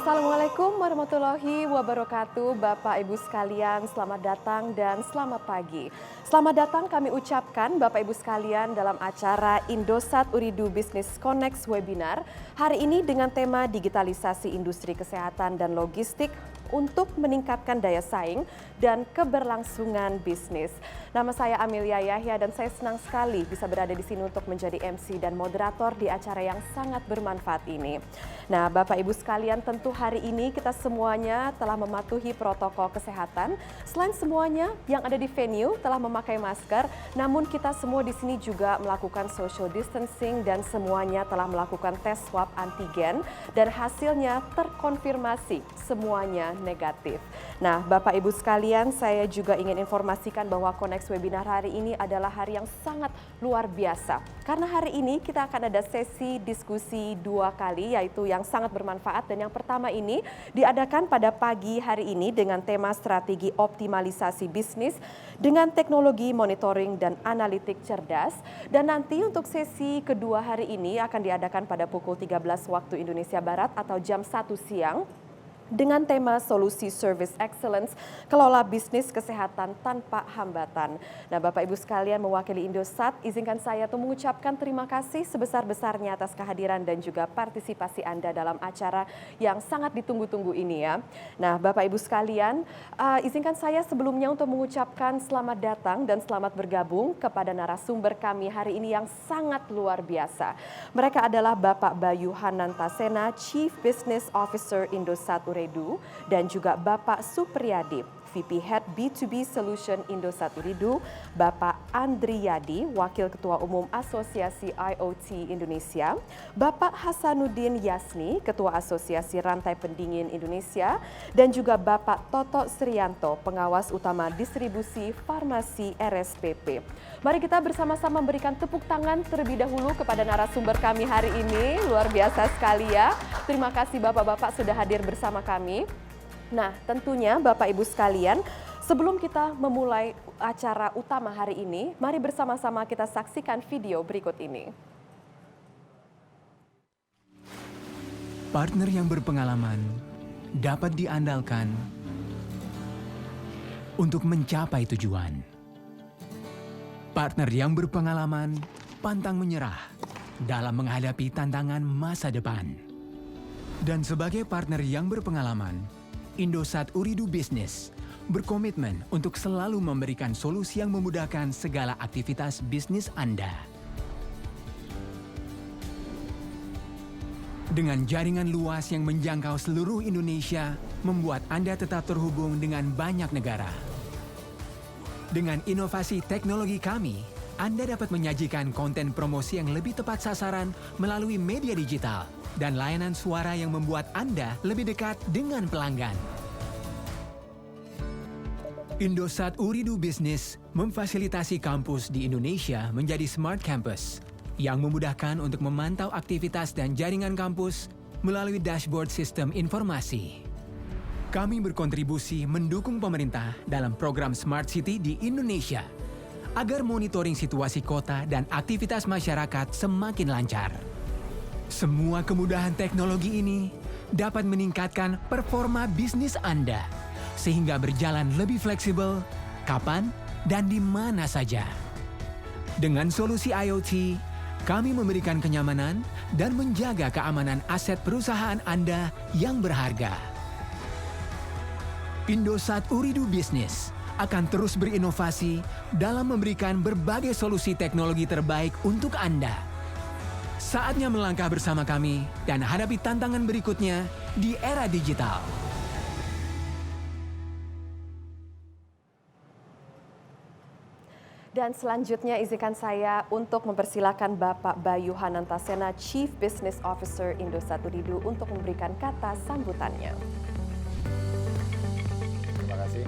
Assalamualaikum warahmatullahi wabarakatuh, Bapak Ibu sekalian, selamat datang dan selamat pagi. Selamat datang kami ucapkan Bapak Ibu sekalian dalam acara Indosat Uridu Business Connect Webinar hari ini dengan tema digitalisasi industri kesehatan dan logistik untuk meningkatkan daya saing dan keberlangsungan bisnis. Nama saya Amelia Yahya dan saya senang sekali bisa berada di sini untuk menjadi MC dan moderator di acara yang sangat bermanfaat ini. Nah, Bapak Ibu sekalian, tentu hari ini kita semuanya telah mematuhi protokol kesehatan. Selain semuanya yang ada di venue telah memakai masker, namun kita semua di sini juga melakukan social distancing dan semuanya telah melakukan tes swab antigen dan hasilnya terkonfirmasi semuanya negatif. Nah, Bapak Ibu sekalian, saya juga ingin informasikan bahwa Connect Webinar hari ini adalah hari yang sangat luar biasa. Karena hari ini kita akan ada sesi diskusi 2 kali, yaitu yang sangat bermanfaat. Dan yang pertama ini diadakan pada pagi hari ini dengan tema strategi optimalisasi bisnis dengan teknologi monitoring dan analitik cerdas. Dan nanti untuk sesi kedua hari ini akan diadakan pada pukul 13 waktu Indonesia Barat atau jam 1 siang. Dengan tema solusi service excellence, kelola bisnis kesehatan tanpa hambatan. Nah, Bapak Ibu sekalian, mewakili Indosat, izinkan saya untuk mengucapkan terima kasih sebesar-besarnya atas kehadiran dan juga partisipasi Anda dalam acara yang sangat ditunggu-tunggu ini ya. Nah, Bapak Ibu sekalian, izinkan saya sebelumnya untuk mengucapkan selamat datang dan selamat bergabung kepada narasumber kami hari ini yang sangat luar biasa. Mereka adalah Bapak Bayu Hanantasena, Chief Business Officer Indosat Uridu, dan juga Bapak Supriyadi, VP Head B2B Solution Indosat Uridu, Bapak Andriyadi, Wakil Ketua Umum Asosiasi IoT Indonesia, Bapak Hasanuddin Yasni, Ketua Asosiasi Rantai Pendingin Indonesia, dan juga Bapak Toto Srianto, Pengawas Utama Distribusi Farmasi RSPP. Mari kita bersama-sama memberikan tepuk tangan terlebih dahulu kepada narasumber kami hari ini. Luar biasa sekali ya. Terima kasih Bapak-Bapak sudah hadir bersama kami. Nah, tentunya Bapak Ibu sekalian, sebelum kita memulai acara utama hari ini, mari bersama-sama kita saksikan video berikut ini. Partner yang berpengalaman dapat diandalkan untuk mencapai tujuan. Partner yang berpengalaman pantang menyerah dalam menghadapi tantangan masa depan. Dan sebagai partner yang berpengalaman, Indosat Uridu Business berkomitmen untuk selalu memberikan solusi yang memudahkan segala aktivitas bisnis Anda. Dengan jaringan luas yang menjangkau seluruh Indonesia, membuat Anda tetap terhubung dengan banyak negara. Dengan inovasi teknologi kami, Anda dapat menyajikan konten promosi yang lebih tepat sasaran melalui media digital dan layanan suara yang membuat Anda lebih dekat dengan pelanggan. Indosat Uridu Business memfasilitasi kampus di Indonesia menjadi Smart Campus yang memudahkan untuk memantau aktivitas dan jaringan kampus melalui dashboard sistem informasi. Kami berkontribusi mendukung pemerintah dalam program Smart City di Indonesia agar monitoring situasi kota dan aktivitas masyarakat semakin lancar. Semua kemudahan teknologi ini dapat meningkatkan performa bisnis Anda sehingga berjalan lebih fleksibel, kapan dan di mana saja. Dengan solusi IoT, kami memberikan kenyamanan dan menjaga keamanan aset perusahaan Anda yang berharga. Indosat Uridu Business akan terus berinovasi dalam memberikan berbagai solusi teknologi terbaik untuk Anda. Saatnya melangkah bersama kami dan hadapi tantangan berikutnya di era digital. Dan selanjutnya izinkan saya untuk mempersilakan Bapak Bayu Hanantasena, Chief Business Officer Indosat Uridu untuk memberikan kata sambutannya. Terima kasih.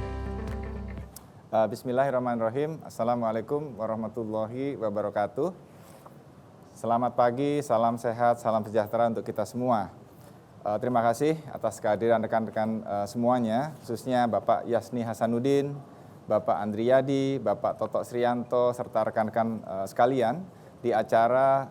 Bismillahirrahmanirrahim. Assalamualaikum warahmatullahi wabarakatuh. Selamat pagi, salam sehat, salam sejahtera untuk kita semua. Terima kasih atas kehadiran rekan-rekan semuanya, khususnya Bapak Yasni Hasanuddin, Bapak Andriyadi, Bapak Toto Srianto, serta rekan-rekan sekalian di acara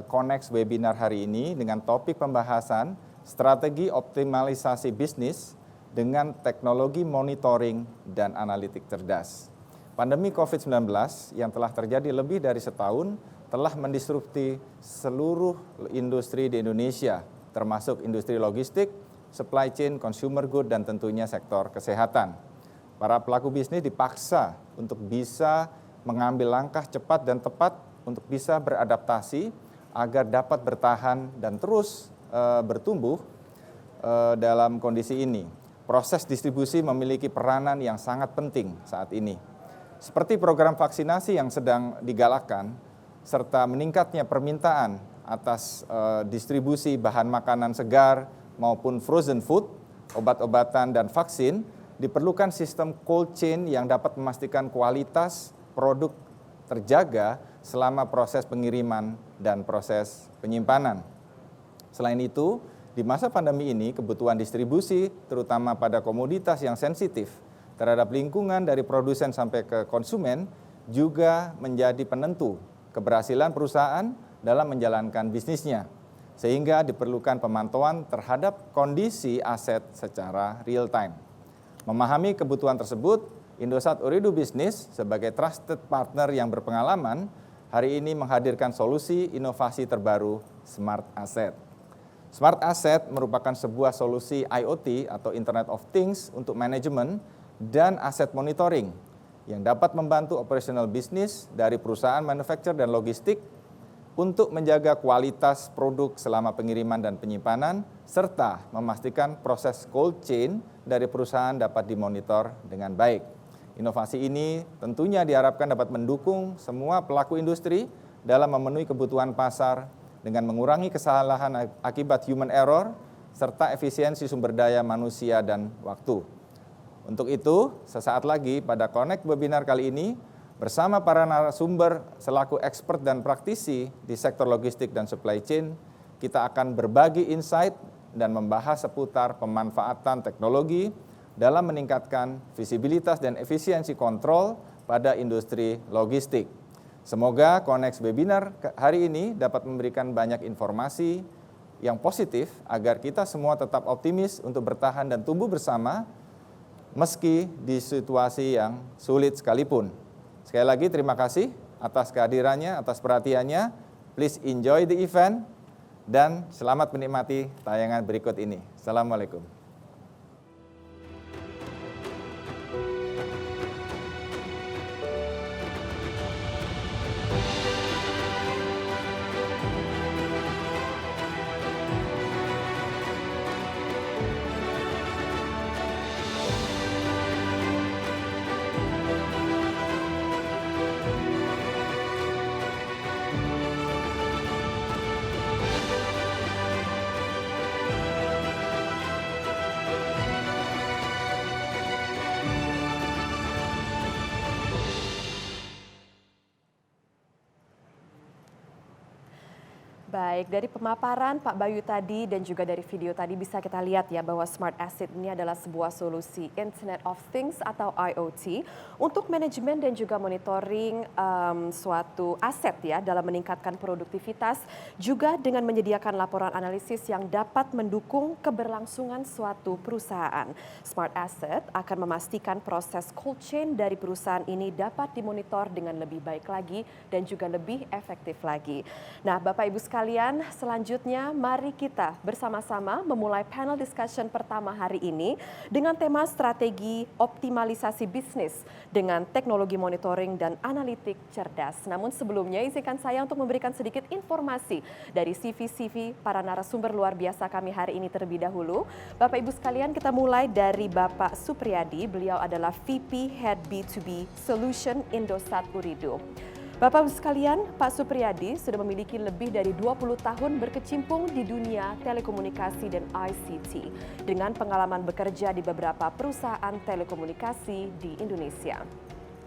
Connect Webinar hari ini dengan topik pembahasan strategi optimalisasi bisnis dengan teknologi monitoring dan analitik cerdas. Pandemi COVID-19 yang telah terjadi lebih dari setahun telah mendisrupsi seluruh industri di Indonesia, termasuk industri logistik, supply chain, consumer good, dan tentunya sektor kesehatan. Para pelaku bisnis dipaksa untuk bisa mengambil langkah cepat dan tepat untuk bisa beradaptasi agar dapat bertahan dan terus bertumbuh dalam kondisi ini. Proses distribusi memiliki peranan yang sangat penting saat ini. Seperti program vaksinasi yang sedang digalakkan, serta meningkatnya permintaan atas distribusi bahan makanan segar maupun frozen food, obat-obatan dan vaksin, diperlukan sistem cold chain yang dapat memastikan kualitas produk terjaga selama proses pengiriman dan proses penyimpanan. Selain itu, di masa pandemi ini kebutuhan distribusi terutama pada komoditas yang sensitif terhadap lingkungan dari produsen sampai ke konsumen juga menjadi penentu keberhasilan perusahaan dalam menjalankan bisnisnya. Sehingga diperlukan pemantauan terhadap kondisi aset secara real time. Memahami kebutuhan tersebut, Indosat Ooredoo Business sebagai trusted partner yang berpengalaman hari ini menghadirkan solusi inovasi terbaru Smart Asset. Smart Asset merupakan sebuah solusi IoT atau Internet of Things untuk manajemen dan aset monitoring yang dapat membantu operasional bisnis dari perusahaan manufaktur dan logistik untuk menjaga kualitas produk selama pengiriman dan penyimpanan, serta memastikan proses cold chain dari perusahaan dapat dimonitor dengan baik. Inovasi ini tentunya diharapkan dapat mendukung semua pelaku industri dalam memenuhi kebutuhan pasar dengan mengurangi kesalahan akibat human error, serta efisiensi sumber daya manusia dan waktu. Untuk itu, sesaat lagi pada Connect Webinar kali ini, bersama para narasumber selaku expert dan praktisi di sektor logistik dan supply chain, kita akan berbagi insight dan membahas seputar pemanfaatan teknologi dalam meningkatkan visibilitas dan efisiensi kontrol pada industri logistik. Semoga Connect Webinar hari ini dapat memberikan banyak informasi yang positif agar kita semua tetap optimis untuk bertahan dan tumbuh bersama meski di situasi yang sulit sekalipun. Sekali lagi terima kasih atas kehadirannya, atas perhatiannya. Please enjoy the event dan selamat menikmati tayangan berikut ini. Assalamualaikum. Baik, dari pemaparan Pak Bayu tadi dan juga dari video tadi bisa kita lihat ya bahwa Smart Asset ini adalah sebuah solusi Internet of Things atau IoT untuk manajemen dan juga monitoring suatu aset ya dalam meningkatkan produktivitas juga dengan menyediakan laporan analisis yang dapat mendukung keberlangsungan suatu perusahaan. Smart Asset akan memastikan proses cold chain dari perusahaan ini dapat dimonitor dengan lebih baik lagi dan juga lebih efektif lagi. Nah, Bapak Ibu sekalian, selanjutnya mari kita bersama-sama memulai panel discussion pertama hari ini dengan tema strategi optimalisasi bisnis dengan teknologi monitoring dan analitik cerdas. Namun sebelumnya izinkan saya untuk memberikan sedikit informasi dari CV-CV para narasumber luar biasa kami hari ini terlebih dahulu. Bapak Ibu sekalian, kita mulai dari Bapak Supriyadi, beliau adalah VP Head B2B Solution Indosat Ooredoo. Bapak Ibu sekalian, Pak Supriyadi sudah memiliki lebih dari 20 tahun berkecimpung di dunia telekomunikasi dan ICT dengan pengalaman bekerja di beberapa perusahaan telekomunikasi di Indonesia.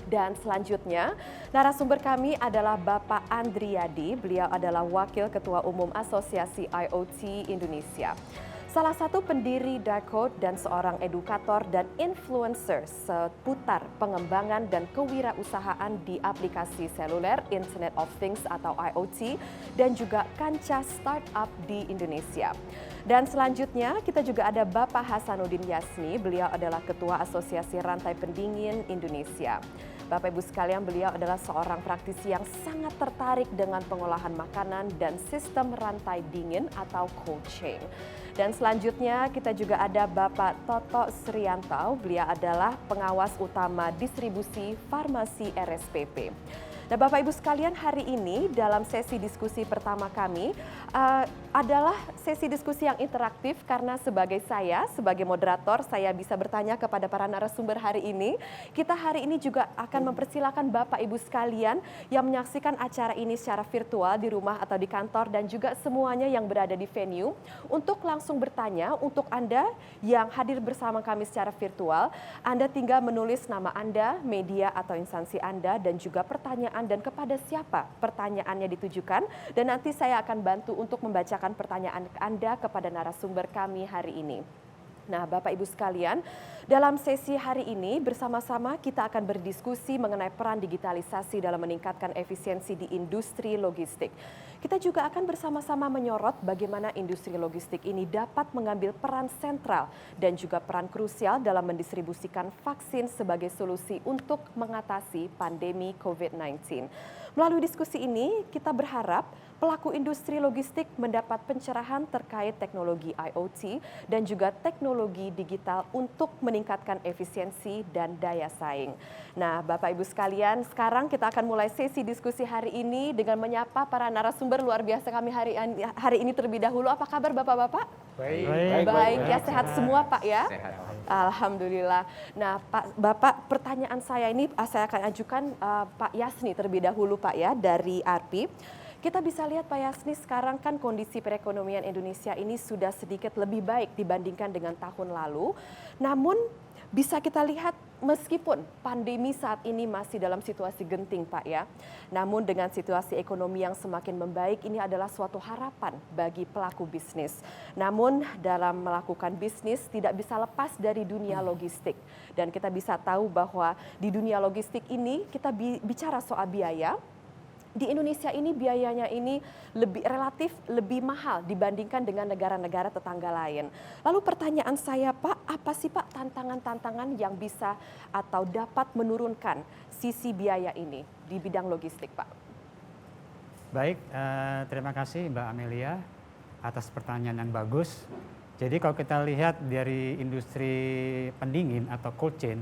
Dan selanjutnya, narasumber kami adalah Bapak Andriyadi, beliau adalah Wakil Ketua Umum Asosiasi IoT Indonesia. Salah satu pendiri Darkcode dan seorang edukator dan influencer seputar pengembangan dan kewirausahaan di aplikasi seluler, Internet of Things atau IoT, dan juga kancah startup di Indonesia. Dan selanjutnya kita juga ada Bapak Hasanuddin Yasni, beliau adalah Ketua Asosiasi Rantai Pendingin Indonesia. Bapak Ibu sekalian, beliau adalah seorang praktisi yang sangat tertarik dengan pengolahan makanan dan sistem rantai dingin atau cold chain. Dan selanjutnya kita juga ada Bapak Toto Srianto, beliau adalah pengawas utama distribusi farmasi RSPP. Nah, Bapak Ibu sekalian, hari ini dalam sesi diskusi pertama kami adalah sesi diskusi yang interaktif karena sebagai moderator, saya bisa bertanya kepada para narasumber hari ini. Kita hari ini juga akan mempersilakan Bapak Ibu sekalian yang menyaksikan acara ini secara virtual di rumah atau di kantor dan juga semuanya yang berada di venue untuk langsung bertanya. Untuk Anda yang hadir bersama kami secara virtual, Anda tinggal menulis nama Anda, media atau instansi Anda dan juga pertanyaan dan kepada siapa pertanyaannya ditujukan, dan nanti saya akan bantu untuk membacakan pertanyaan Anda kepada narasumber kami hari ini. Nah, Bapak Ibu sekalian, dalam sesi hari ini bersama-sama kita akan berdiskusi mengenai peran digitalisasi dalam meningkatkan efisiensi di industri logistik. Kita juga akan bersama-sama menyorot bagaimana industri logistik ini dapat mengambil peran sentral dan juga peran krusial dalam mendistribusikan vaksin sebagai solusi untuk mengatasi pandemi COVID-19. Melalui diskusi ini, kita berharap pelaku industri logistik mendapat pencerahan terkait teknologi IoT dan juga teknologi digital untuk meningkatkan efisiensi dan daya saing. Nah, Bapak Ibu sekalian, sekarang kita akan mulai sesi diskusi hari ini dengan menyapa para narasumber luar biasa kami hari ini terlebih dahulu. Apa kabar Bapak-Bapak? Baik ya, sehat semua Pak ya? Sehat. Alhamdulillah. Nah, Bapak, pertanyaan saya ini saya akan ajukan Pak Yasni terlebih dahulu Pak ya, dari ARPI. Kita bisa lihat Pak Yasni, sekarang kan kondisi perekonomian Indonesia ini sudah sedikit lebih baik dibandingkan dengan tahun lalu. Namun bisa kita lihat meskipun pandemi saat ini masih dalam situasi genting Pak ya. Namun dengan situasi ekonomi yang semakin membaik, ini adalah suatu harapan bagi pelaku bisnis. Namun dalam melakukan bisnis tidak bisa lepas dari dunia logistik. Dan kita bisa tahu bahwa di dunia logistik ini kita bicara soal biaya. Di Indonesia ini biayanya ini relatif lebih mahal dibandingkan dengan negara-negara tetangga lain. Lalu pertanyaan saya Pak, apa sih Pak tantangan-tantangan yang bisa atau dapat menurunkan sisi biaya ini di bidang logistik Pak? Baik, terima kasih Mbak Amelia atas pertanyaan yang bagus. Jadi kalau kita lihat dari industri pendingin atau cold chain,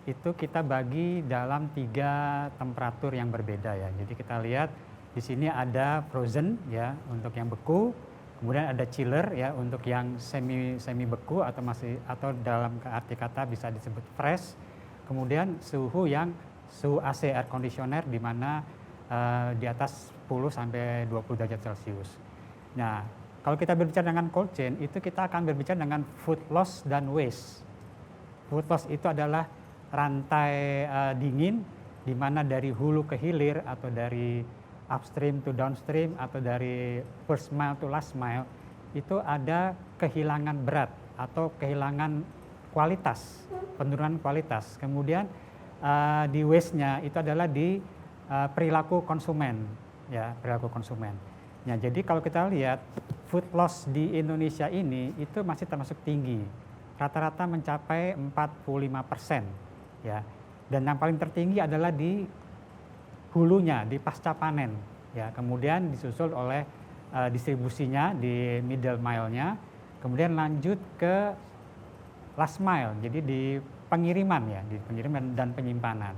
itu kita bagi dalam 3 temperatur yang berbeda ya. Jadi kita lihat di sini ada frozen ya untuk yang beku, kemudian ada chiller ya untuk yang semi beku atau dalam arti kata bisa disebut fresh. Kemudian suhu AC air conditioner di mana di atas 10 sampai 20 derajat Celcius. Nah, kalau kita berbicara dengan cold chain itu kita akan berbicara dengan food loss dan waste. Food loss itu adalah rantai dingin di mana dari hulu ke hilir atau dari upstream to downstream atau dari first mile to last mile itu ada kehilangan berat atau kehilangan kualitas, penurunan kualitas. Kemudian di waste-nya itu adalah di perilaku konsumen ya, perilaku konsumen. Ya, jadi kalau kita lihat food loss di Indonesia ini itu masih termasuk tinggi. Rata-rata mencapai 45%. Ya, dan yang paling tertinggi adalah di hulunya, di pasca panen. Ya, kemudian disusul oleh distribusinya di middle mile-nya, kemudian lanjut ke last mile, jadi di pengiriman ya, di pengiriman dan penyimpanan.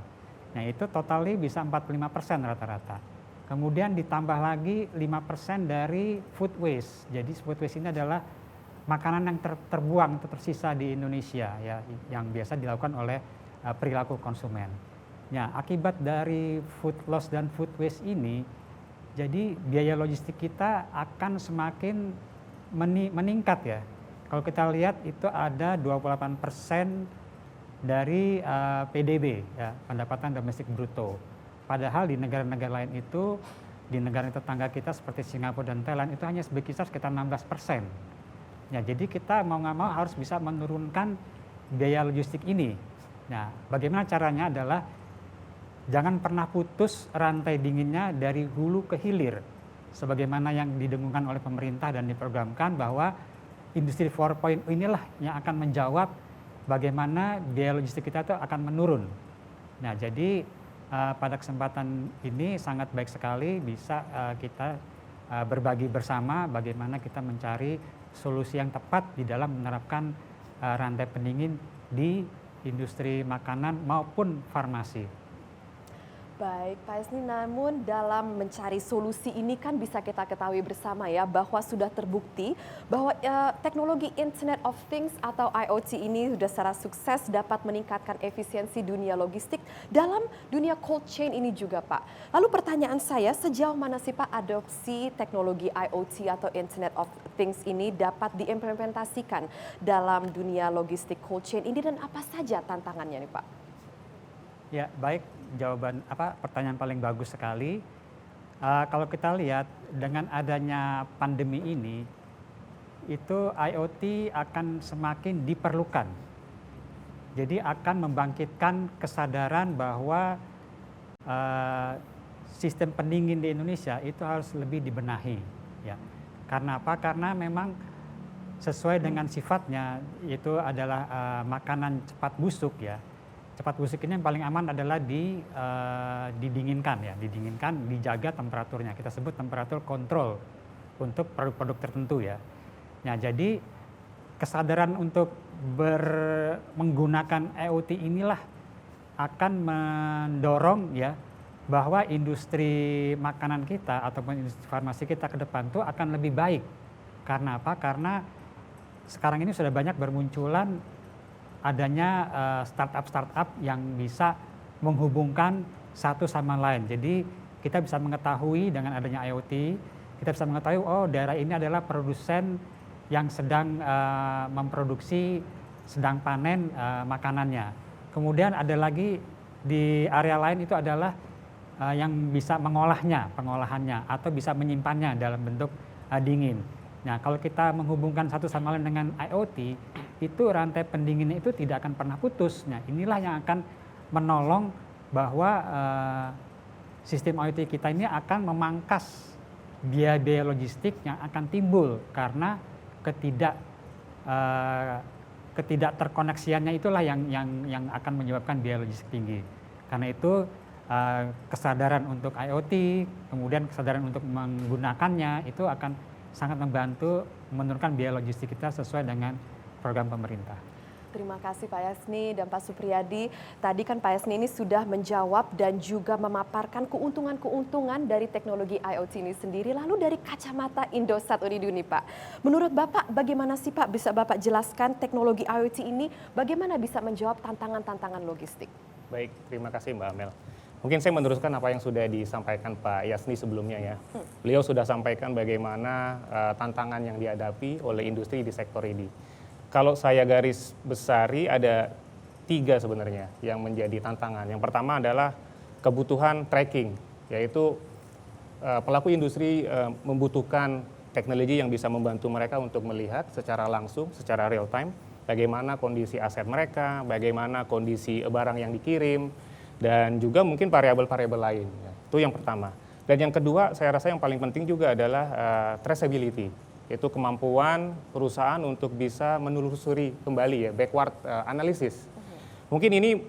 Nah itu totalnya bisa 45% rata-rata. Kemudian ditambah lagi 5% dari food waste. Jadi food waste ini adalah makanan yang terbuang atau tersisa di Indonesia ya, yang biasa dilakukan oleh perilaku konsumen. Ya, akibat dari food loss dan food waste ini, jadi biaya logistik kita akan semakin meningkat ya. Kalau kita lihat itu ada 28% dari PDB, ya, pendapatan domestik bruto. Padahal di negara-negara lain itu, di negara tetangga kita seperti Singapura dan Thailand itu hanya berkisar sekitar 16%. Ya, jadi kita mau nggak mau harus bisa menurunkan biaya logistik ini. Nah, bagaimana caranya adalah jangan pernah putus rantai dinginnya dari hulu ke hilir. Sebagaimana yang didengungkan oleh pemerintah dan diprogramkan bahwa industri 4.0 inilah yang akan menjawab bagaimana biaya logistik kita itu akan menurun. Nah, jadi pada kesempatan ini sangat baik sekali bisa kita berbagi bersama bagaimana kita mencari solusi yang tepat di dalam menerapkan rantai pendingin di industri makanan maupun farmasi. Baik, Pak Yasni, namun dalam mencari solusi ini kan bisa kita ketahui bersama ya bahwa sudah terbukti bahwa teknologi Internet of Things atau IoT ini sudah secara sukses dapat meningkatkan efisiensi dunia logistik dalam dunia cold chain ini juga, Pak. Lalu pertanyaan saya, sejauh mana sih Pak adopsi teknologi IoT atau Internet of Things ini dapat diimplementasikan dalam dunia logistik cold chain ini dan apa saja tantangannya nih Pak? Ya, baik, pertanyaan paling bagus sekali. Kalau kita lihat dengan adanya pandemi ini, itu IoT akan semakin diperlukan. Jadi akan membangkitkan kesadaran bahwa sistem pendingin di Indonesia itu harus lebih dibenahi. Ya, karena apa? Karena memang sesuai dengan sifatnya itu adalah makanan cepat busuk ya. Cepat busuk ini yang paling aman adalah didinginkan ya, dijaga temperaturnya. Kita sebut temperatur kontrol untuk produk-produk tertentu ya. Nah, jadi kesadaran untuk menggunakan IoT inilah akan mendorong ya bahwa industri makanan kita ataupun industri farmasi kita ke depan tuh akan lebih baik. Karena apa? Karena sekarang ini sudah banyak bermunculan adanya startup yang bisa menghubungkan satu sama lain. Jadi kita bisa mengetahui dengan adanya IoT, kita bisa mengetahui oh daerah ini adalah produsen yang sedang memproduksi, sedang panen makanannya. Kemudian ada lagi di area lain itu adalah yang bisa pengolahannya atau bisa menyimpannya dalam bentuk dingin. Nah, kalau kita menghubungkan satu sama lain dengan IoT, itu rantai pendinginnya itu tidak akan pernah putus. Nah, inilah yang akan menolong bahwa sistem IoT kita ini akan memangkas biaya-biaya logistik yang akan timbul karena ketidak terkoneksiannya itulah yang akan menyebabkan biaya logistik tinggi. Karena itu kesadaran untuk IoT, kemudian kesadaran untuk menggunakannya itu akan sangat membantu menurunkan biaya logistik kita sesuai dengan program pemerintah. Terima kasih Pak Yasni dan Pak Supriyadi. Tadi kan Pak Yasni ini sudah menjawab dan juga memaparkan keuntungan-keuntungan dari teknologi IoT ini sendiri. Lalu dari kacamata Indosat Uridu nih Pak, menurut Bapak bagaimana sih Pak, bisa Bapak jelaskan teknologi IoT ini bagaimana bisa menjawab tantangan-tantangan logistik? Baik, terima kasih Mbak Amel. Mungkin saya meneruskan apa yang sudah disampaikan Pak Yasni sebelumnya ya. Beliau sudah sampaikan bagaimana tantangan yang dihadapi oleh industri di sektor ini. Kalau saya garis besari ada 3 sebenarnya yang menjadi tantangan. Yang pertama adalah kebutuhan tracking, yaitu pelaku industri membutuhkan teknologi yang bisa membantu mereka untuk melihat secara langsung, secara real time, bagaimana kondisi aset mereka, bagaimana kondisi barang yang dikirim, dan juga mungkin variabel-variabel lain. Itu yang pertama. Dan yang kedua, saya rasa yang paling penting juga adalah traceability, yaitu kemampuan perusahaan untuk bisa menelusuri kembali ya, backward analysis. Mungkin ini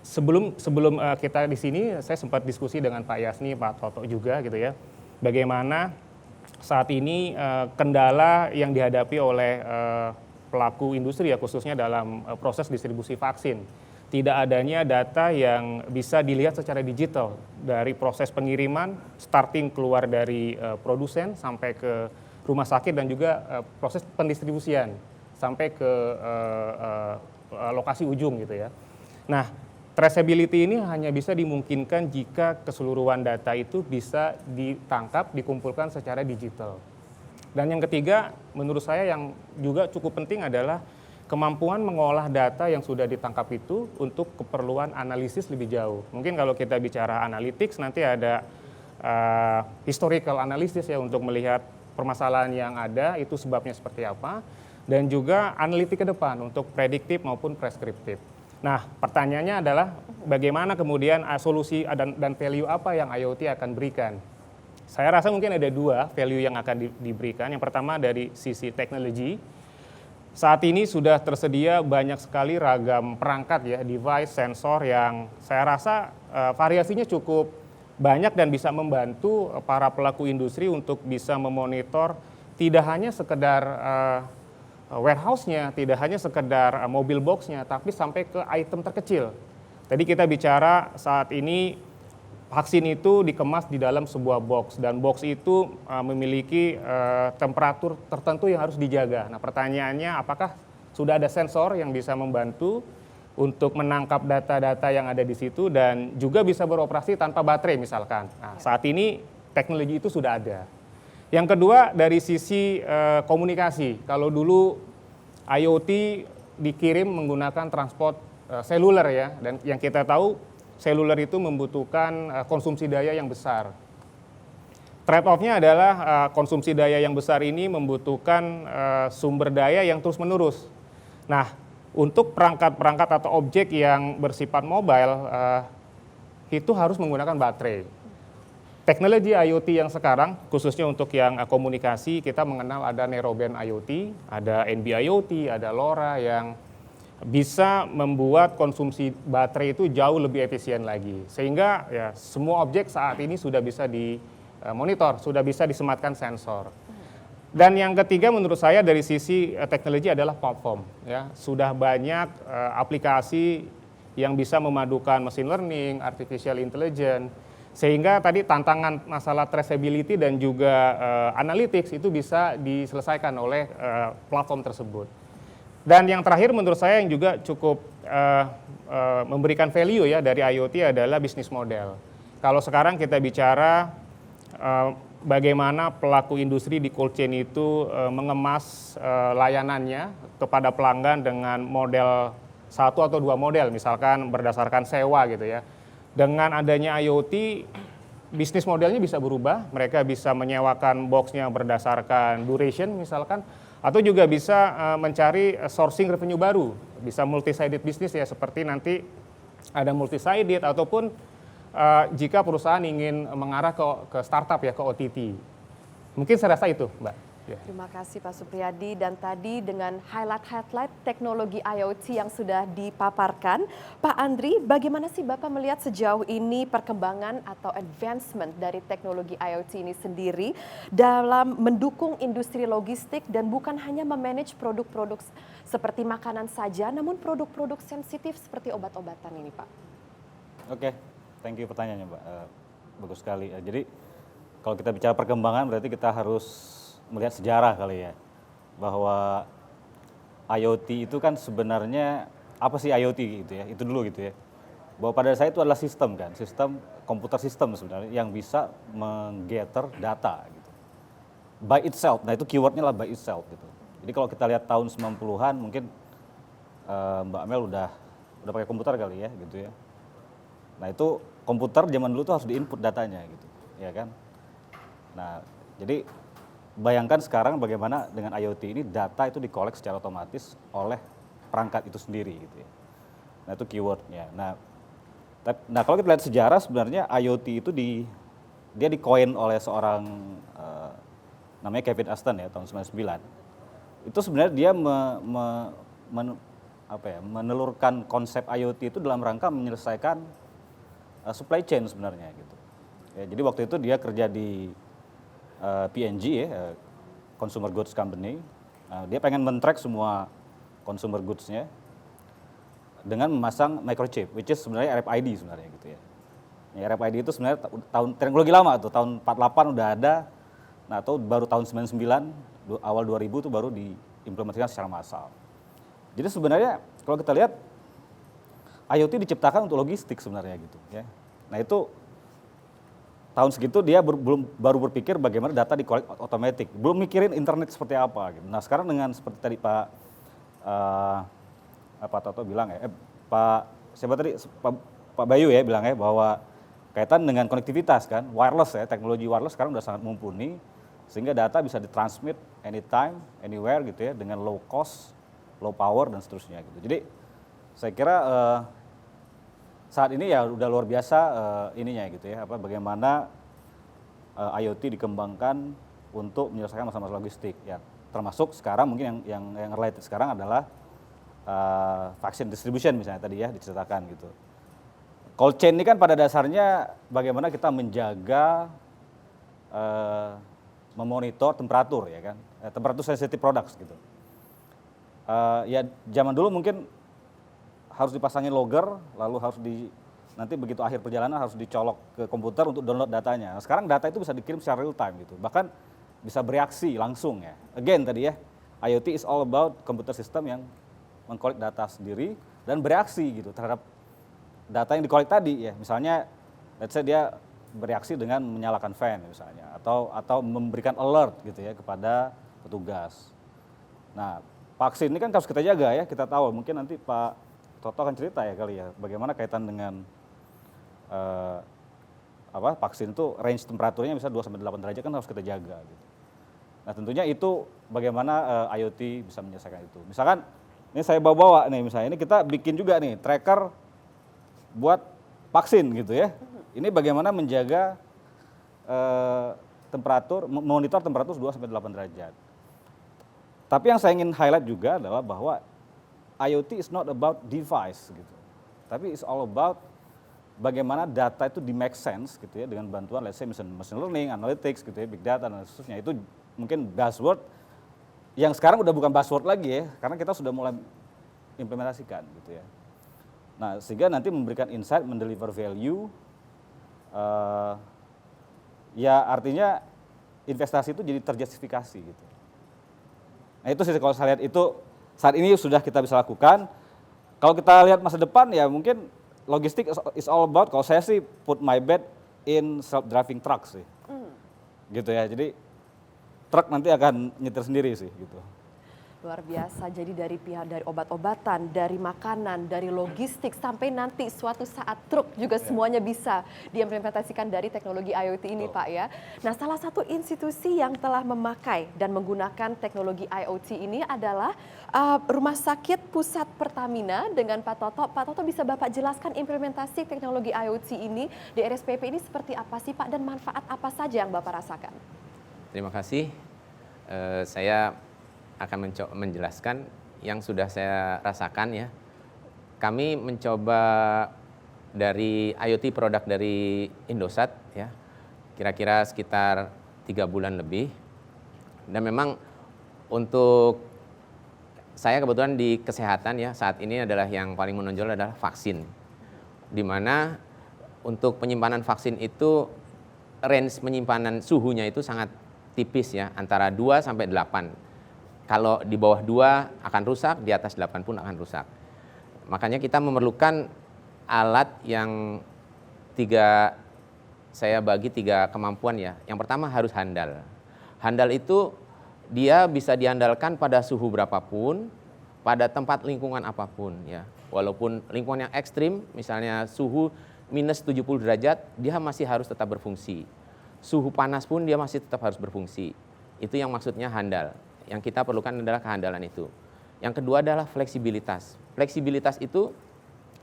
sebelum kita di sini, saya sempat diskusi dengan Pak Yasni, Pak Toto juga gitu ya, bagaimana saat ini kendala yang dihadapi oleh pelaku industri ya, khususnya dalam proses distribusi vaksin. Tidak adanya data yang bisa dilihat secara digital dari proses pengiriman, starting keluar dari produsen sampai ke rumah sakit dan juga proses pendistribusian sampai ke lokasi ujung gitu ya. Nah, traceability ini hanya bisa dimungkinkan jika keseluruhan data itu bisa ditangkap, dikumpulkan secara digital. Dan yang ketiga, menurut saya yang juga cukup penting adalah kemampuan mengolah data yang sudah ditangkap itu untuk keperluan analisis lebih jauh. Mungkin kalau kita bicara analytics nanti ada historical analysis ya untuk melihat permasalahan yang ada, itu sebabnya seperti apa, dan juga analitik ke depan untuk prediktif maupun preskriptif. Nah, pertanyaannya adalah bagaimana kemudian solusi dan value apa yang IoT akan berikan. Saya rasa mungkin ada dua value yang akan diberikan. Yang pertama dari sisi teknologi. Saat ini sudah tersedia banyak sekali ragam perangkat ya, device, sensor yang saya rasa variasinya cukup banyak dan bisa membantu para pelaku industri untuk bisa memonitor tidak hanya sekedar warehouse-nya, tidak hanya sekedar mobil box-nya, tapi sampai ke item terkecil. Tadi kita bicara saat ini vaksin itu dikemas di dalam sebuah box dan box itu memiliki temperatur tertentu yang harus dijaga. Nah, pertanyaannya apakah sudah ada sensor yang bisa membantu untuk menangkap data-data yang ada di situ dan juga bisa beroperasi tanpa baterai misalkan. Nah, saat ini teknologi itu sudah ada. Yang kedua dari sisi komunikasi. Kalau dulu IoT dikirim menggunakan transport seluler ya, dan yang kita tahu seluler itu membutuhkan konsumsi daya yang besar. Trade-off-nya adalah konsumsi daya yang besar ini membutuhkan sumber daya yang terus-menerus. Nah, untuk perangkat-perangkat atau objek yang bersifat mobile itu harus menggunakan baterai. Teknologi IoT yang sekarang, khususnya untuk yang komunikasi, kita mengenal ada Narrowband IoT, ada NB-IoT, ada LoRa yang bisa membuat konsumsi baterai itu jauh lebih efisien lagi. Sehingga ya semua objek saat ini sudah bisa dimonitor, sudah bisa disematkan sensor. Dan yang ketiga menurut saya dari sisi teknologi adalah platform. Ya, sudah banyak aplikasi yang bisa memadukan machine learning, artificial intelligence, sehingga tadi tantangan masalah traceability dan juga analytics itu bisa diselesaikan oleh platform tersebut. Dan yang terakhir menurut saya yang juga cukup memberikan value ya dari IoT adalah bisnis model. Kalau sekarang kita bicara bagaimana pelaku industri di cold chain itu mengemas layanannya kepada pelanggan dengan model satu atau dua model, misalkan berdasarkan sewa gitu ya. Dengan adanya IoT, bisnis modelnya bisa berubah, mereka bisa menyewakan box-nya berdasarkan duration misalkan, atau juga bisa mencari sourcing revenue baru, bisa multi-sided bisnis ya, seperti nanti ada multi-sided ataupun jika perusahaan ingin mengarah ke startup ya, ke OTT. Mungkin saya rasa itu, Mbak. Ya. Terima kasih Pak Supriyadi, dan tadi dengan highlight teknologi IoT yang sudah dipaparkan. Pak Andri, bagaimana sih Bapak melihat sejauh ini perkembangan atau advancement dari teknologi IoT ini sendiri dalam mendukung industri logistik dan bukan hanya memanage produk-produk seperti makanan saja, namun produk-produk sensitif seperti obat-obatan ini Pak? Oke, thank you pertanyaannya Mbak. Bagus sekali. Jadi kalau kita bicara perkembangan berarti kita harus melihat sejarah kali ya, bahwa IoT itu kan sebenarnya apa sih IoT gitu ya, itu dulu gitu ya, bahwa pada saya itu adalah sistem kan, sistem komputer sistem sebenarnya yang bisa menggather data gitu, by itself. Nah itu keywordnya lah by itself gitu. Jadi kalau kita lihat tahun 90-an mungkin Mbak Amel udah pakai komputer kali ya gitu ya. Nah itu komputer zaman dulu tuh harus diinput datanya gitu, ya kan. Nah jadi bayangkan sekarang bagaimana dengan IoT ini data itu dikolek secara otomatis oleh perangkat itu sendiri gitu ya. Nah itu keywordnya. Nah kalau kita lihat sejarah sebenarnya IoT itu dia di-coin oleh seorang namanya Kevin Ashton ya tahun 99. Itu sebenarnya dia menelurkan konsep IoT itu dalam rangka menyelesaikan supply chain sebenarnya gitu. Ya, jadi waktu itu dia kerja di P&G ya, Consumer Goods Company. Dia pengen men-track semua consumer goods-nya dengan memasang microchip, which is sebenarnya RFID sebenarnya gitu ya. RFID itu sebenarnya teknologi lama tuh, tahun 48 udah ada, nah atau baru tahun 99, awal 2000 itu baru diimplementasikan secara massal. Jadi sebenarnya kalau kita lihat IoT diciptakan untuk logistik sebenarnya gitu ya. Nah itu tahun segitu dia baru berpikir bagaimana data dikolek otomatis, belum mikirin internet seperti apa gitu. Nah sekarang dengan seperti tadi Pak Toto bilang ya, Pak Bayu ya bilang ya, bahwa kaitan dengan konektivitas kan, wireless ya, teknologi wireless sekarang udah sangat mumpuni, sehingga data bisa ditransmit anytime, anywhere gitu ya, dengan low cost, low power dan seterusnya gitu. Jadi saya kira saat ini ya udah luar biasa ininya gitu ya, bagaimana IoT dikembangkan untuk menyelesaikan masalah logistik ya, termasuk sekarang mungkin yang related sekarang adalah vaksin distribution misalnya tadi ya diceritakan gitu. Cold chain ini kan pada dasarnya bagaimana kita menjaga memonitor temperatur ya kan, temperatur sensitive products gitu. Ya zaman dulu mungkin harus dipasangin logger, lalu harus nanti begitu akhir perjalanan harus dicolok ke komputer untuk download datanya. Nah, sekarang data itu bisa dikirim secara real time gitu, bahkan bisa bereaksi langsung ya. Again tadi ya, IoT is all about computer system yang mengkolek data sendiri dan bereaksi gitu terhadap data yang dikolek tadi ya. Misalnya, let's say dia bereaksi dengan menyalakan fan misalnya, atau memberikan alert gitu ya kepada petugas. Nah, vaksin ini kan harus kita jaga ya, kita tahu mungkin nanti Pak Toto akan cerita ya kali ya, bagaimana kaitan dengan vaksin itu range temperaturnya bisa 2-8 derajat kan harus kita jaga gitu. Nah tentunya itu bagaimana IoT bisa menyelesaikan itu. Misalkan ini saya bawa nih misalnya, ini kita bikin juga nih tracker buat vaksin gitu ya. Ini bagaimana menjaga monitor temperatur 2-8 derajat. Tapi yang saya ingin highlight juga adalah bahwa IoT is not about device gitu. Tapi it's all about bagaimana data itu di make sense gitu ya dengan bantuan let's say machine learning, analytics gitu ya, big data dan seterusnya. Itu mungkin buzzword yang sekarang udah bukan buzzword lagi ya, karena kita sudah mulai implementasikan gitu ya. Nah, sehingga nanti memberikan insight, mendeliver value, ya artinya investasi itu jadi terjustifikasi gitu. Nah itu sih kalau saya lihat itu saat ini sudah kita bisa lakukan. Kalau kita lihat masa depan ya mungkin logistik is all about, kalau saya sih put my bet in self-driving trucks sih. Gitu ya, jadi truk nanti akan nyetir sendiri sih gitu. Luar biasa, jadi dari obat-obatan, dari makanan, dari logistik, sampai nanti suatu saat truk juga semuanya bisa diimplementasikan dari teknologi IoT ini Pak ya. Nah salah satu institusi yang telah memakai dan menggunakan teknologi IoT ini adalah Rumah Sakit Pusat Pertamina dengan Pak Toto. Pak Toto bisa Bapak jelaskan implementasi teknologi IoT ini di RSPP ini seperti apa sih Pak dan manfaat apa saja yang Bapak rasakan? Terima kasih, saya akan menjelaskan yang sudah saya rasakan ya. Kami mencoba dari IoT produk dari Indosat ya, kira-kira sekitar 3 bulan lebih. Dan memang untuk saya kebetulan di kesehatan ya, saat ini adalah yang paling menonjol adalah vaksin. Di mana untuk penyimpanan vaksin itu range penyimpanan suhunya itu sangat tipis ya, antara 2 sampai 8. Kalau di bawah 2 akan rusak, di atas 8 pun akan rusak. Makanya kita memerlukan alat yang saya bagi 3 kemampuan ya. Yang pertama harus handal. Handal itu dia bisa diandalkan pada suhu berapapun, pada tempat lingkungan apapun ya. Walaupun lingkungan yang ekstrim, misalnya suhu minus 70 derajat, dia masih harus tetap berfungsi. Suhu panas pun dia masih tetap harus berfungsi. Itu yang maksudnya handal. Yang kita perlukan adalah kehandalan itu. Yang kedua adalah fleksibilitas. Fleksibilitas itu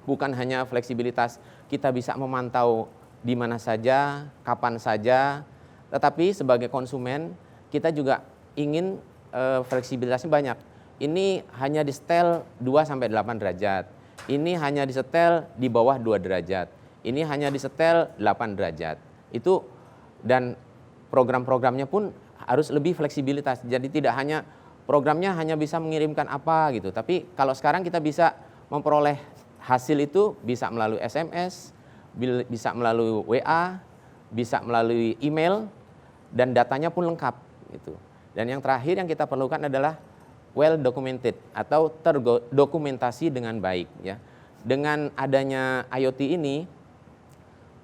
bukan hanya fleksibilitas kita bisa memantau di mana saja, kapan saja, tetapi sebagai konsumen kita juga ingin fleksibilitasnya banyak. Ini hanya disetel 2-8 derajat. Ini hanya disetel di bawah 2 derajat. Ini hanya disetel 8 derajat. Itu dan program-programnya pun harus lebih fleksibilitas. Jadi tidak hanya programnya hanya bisa mengirimkan apa gitu. Tapi kalau sekarang kita bisa memperoleh hasil itu bisa melalui SMS, bisa melalui WA, bisa melalui email, dan datanya pun lengkap gitu. Dan yang terakhir yang kita perlukan adalah well documented atau terdokumentasi dengan baik ya. Dengan adanya IoT ini,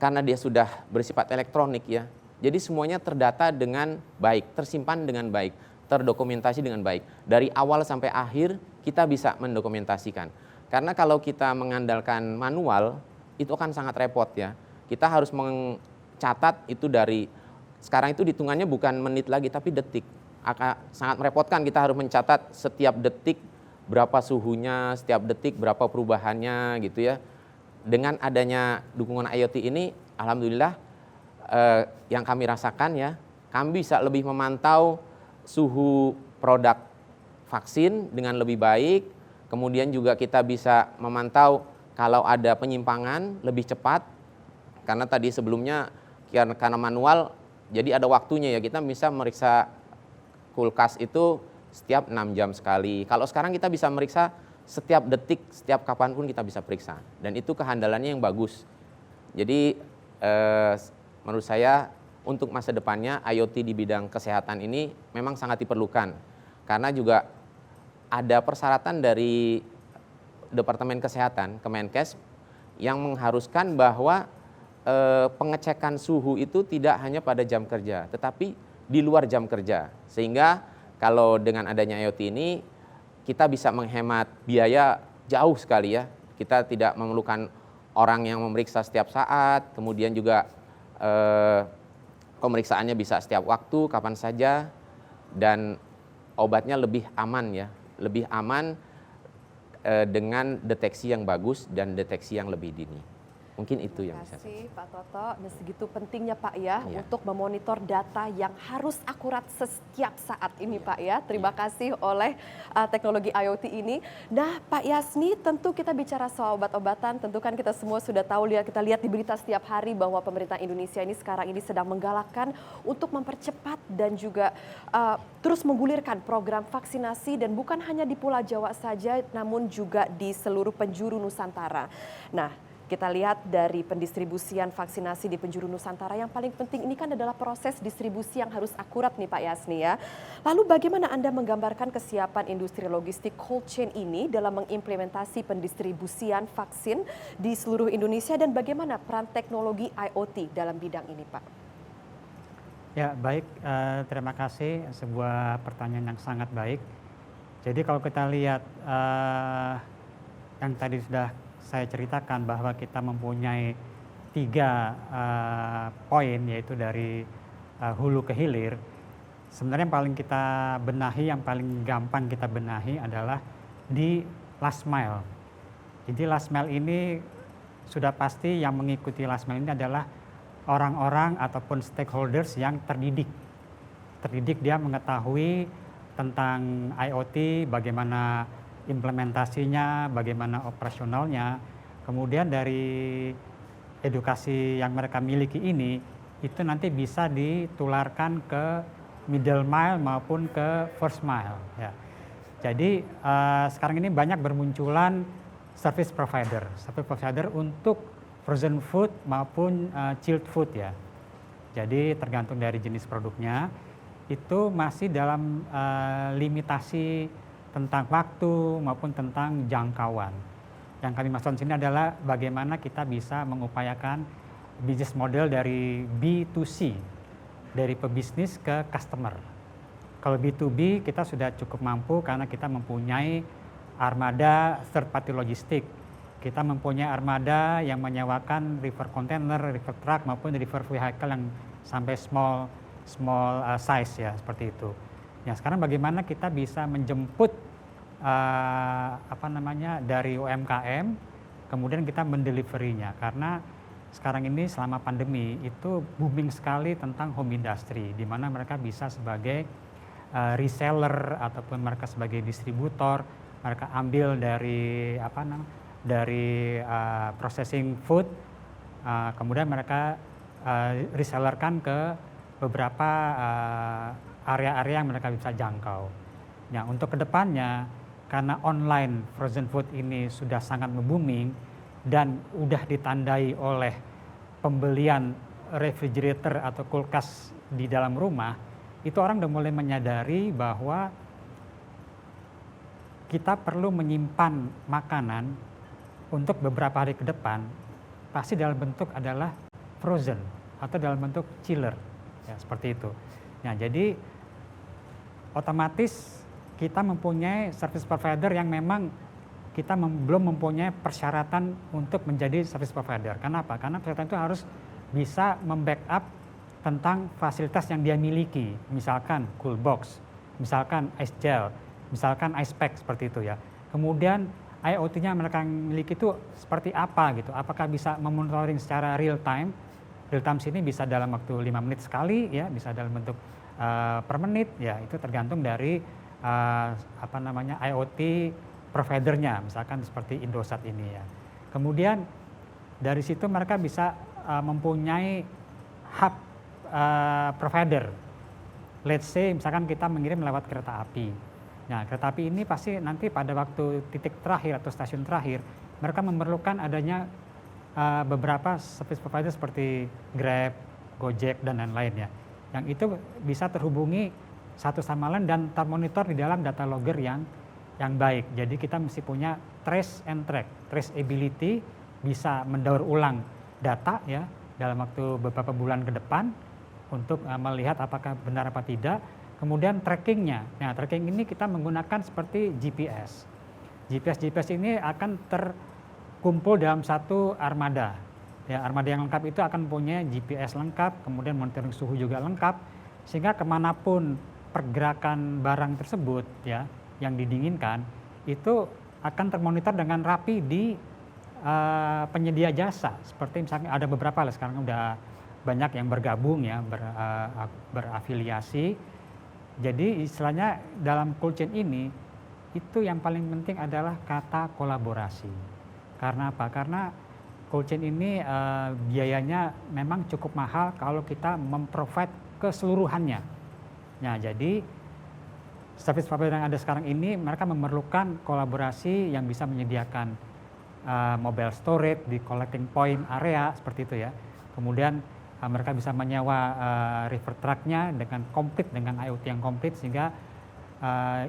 karena dia sudah bersifat elektronik ya, jadi semuanya terdata dengan baik, tersimpan dengan baik, terdokumentasi dengan baik. Dari awal sampai akhir kita bisa mendokumentasikan. Karena kalau kita mengandalkan manual, itu akan sangat repot ya. Kita harus mencatat itu dari sekarang itu hitungannya bukan menit lagi tapi detik. Sangat merepotkan, kita harus mencatat setiap detik berapa suhunya, setiap detik berapa perubahannya gitu ya. Dengan adanya dukungan IoT ini, alhamdulillah yang kami rasakan ya, kami bisa lebih memantau suhu produk vaksin dengan lebih baik, kemudian juga kita bisa memantau kalau ada penyimpangan lebih cepat, karena tadi sebelumnya karena manual, jadi ada waktunya ya, kita bisa meriksa kulkas itu setiap 6 jam sekali. Kalau sekarang kita bisa meriksa setiap detik, setiap kapanpun kita bisa periksa, dan itu kehandalannya yang bagus. Jadi menurut saya untuk masa depannya IoT di bidang kesehatan ini memang sangat diperlukan, karena juga ada persyaratan dari Departemen Kesehatan, Kemenkes, yang mengharuskan bahwa pengecekan suhu itu tidak hanya pada jam kerja, tetapi di luar jam kerja. Sehingga kalau dengan adanya IoT ini, kita bisa menghemat biaya jauh sekali ya. Kita tidak memerlukan orang yang memeriksa setiap saat, kemudian juga pemeriksaannya bisa setiap waktu, kapan saja, dan obatnya lebih aman ya. Lebih aman dengan deteksi yang bagus dan deteksi yang lebih dini. Mungkin itu yang bisa saya. Terima kasih Pak Toto, dan segitu pentingnya Pak ya, Iya. untuk memonitor data yang harus akurat setiap saat ini Pak ya. Terima kasih oleh teknologi IoT ini. Nah Pak Yasni, tentu kita bicara soal obat-obatan, tentu kan kita semua sudah tahu, kita lihat di berita setiap hari bahwa pemerintah Indonesia ini sekarang ini sedang menggalakkan untuk mempercepat dan juga terus menggulirkan program vaksinasi, dan bukan hanya di Pulau Jawa saja, namun juga di seluruh penjuru Nusantara. Nah, kita lihat dari pendistribusian vaksinasi di penjuru Nusantara, yang paling penting ini kan adalah proses distribusi yang harus akurat nih Pak Yasni ya. Lalu bagaimana Anda menggambarkan kesiapan industri logistik cold chain ini dalam mengimplementasi pendistribusian vaksin di seluruh Indonesia, dan bagaimana peran teknologi IoT dalam bidang ini Pak? Ya baik, terima kasih, sebuah pertanyaan yang sangat baik. Jadi kalau kita lihat yang tadi sudah saya ceritakan bahwa kita mempunyai 3 poin, yaitu dari hulu ke hilir. Sebenarnya yang paling kita benahi, yang paling gampang kita benahi adalah di last mile. Jadi last mile ini sudah pasti yang mengikuti last mile ini adalah orang-orang ataupun stakeholders yang terdidik. Terdidik, dia mengetahui tentang IoT, bagaimana implementasinya, bagaimana operasionalnya. Kemudian dari edukasi yang mereka miliki ini, itu nanti bisa ditularkan ke middle mile maupun ke first mile ya. Jadi sekarang ini banyak bermunculan service provider untuk frozen food maupun chilled food ya. Jadi tergantung dari jenis produknya, itu masih dalam limitasi tentang waktu maupun tentang jangkauan. Yang kami maksud di sini adalah bagaimana kita bisa mengupayakan bisnis model dari B2C, dari pebisnis ke customer. Kalau B2B kita sudah cukup mampu karena kita mempunyai armada third party logistik. Kita mempunyai armada yang menyewakan river container, river truck maupun river vehicle yang sampai small size ya, seperti itu. Ya, sekarang bagaimana kita bisa menjemput dari UMKM, kemudian kita mendeliverinya, karena sekarang ini selama pandemi itu booming sekali tentang home industry, di mana mereka bisa sebagai reseller ataupun mereka sebagai distributor, mereka ambil dari processing food, kemudian mereka resellerkan ke beberapa area-area yang mereka bisa jangkau. Nah, untuk kedepannya, karena online frozen food ini sudah sangat booming dan sudah ditandai oleh pembelian refrigerator atau kulkas di dalam rumah, itu orang sudah mulai menyadari bahwa kita perlu menyimpan makanan untuk beberapa hari ke depan, pasti dalam bentuk adalah frozen atau dalam bentuk chiller. Ya, seperti itu. Nah, jadi otomatis kita mempunyai service provider yang memang kita belum mempunyai persyaratan untuk menjadi service provider. Kenapa? Karena persyaratan itu harus bisa membackup tentang fasilitas yang dia miliki, misalkan cool box, misalkan ice gel, misalkan ice pack seperti itu ya. Kemudian IoT-nya mereka miliki itu seperti apa gitu, apakah bisa memonitoring secara real time sini bisa dalam waktu 5 menit sekali ya, bisa dalam bentuk per menit ya, itu tergantung dari IoT providernya, misalkan seperti Indosat ini ya. Kemudian dari situ mereka bisa mempunyai hub provider. Let's say misalkan kita mengirim lewat kereta api. Nah, kereta api ini pasti nanti pada waktu titik terakhir atau stasiun terakhir, mereka memerlukan adanya beberapa service provider seperti Grab, Gojek, dan lain-lain ya. Yang itu bisa terhubungi satu sama lain dan termonitor di dalam data logger yang baik. Jadi kita mesti punya trace and track, traceability, bisa mendaur ulang data ya dalam waktu beberapa bulan ke depan untuk melihat apakah benar apa tidak. Kemudian trackingnya, nah tracking ini kita menggunakan seperti GPS. GPS ini akan terkumpul dalam satu armada. Ya, armada yang lengkap itu akan punya GPS lengkap, kemudian monitoring suhu juga lengkap, sehingga kemanapun pergerakan barang tersebut ya yang didinginkan itu akan termonitor dengan rapi di penyedia jasa. Seperti misalnya ada beberapa lah sekarang udah banyak yang bergabung ya, berafiliasi. Jadi istilahnya dalam cold chain ini itu yang paling penting adalah kata kolaborasi. Karena apa? Karena cold chain ini biayanya memang cukup mahal kalau kita memprovide keseluruhannya. Nah, jadi service provider yang ada sekarang ini mereka memerlukan kolaborasi yang bisa menyediakan mobile storage di collecting point area seperti itu ya. Kemudian mereka bisa menyewa river truck-nya dengan komplit, dengan IoT yang komplit, sehingga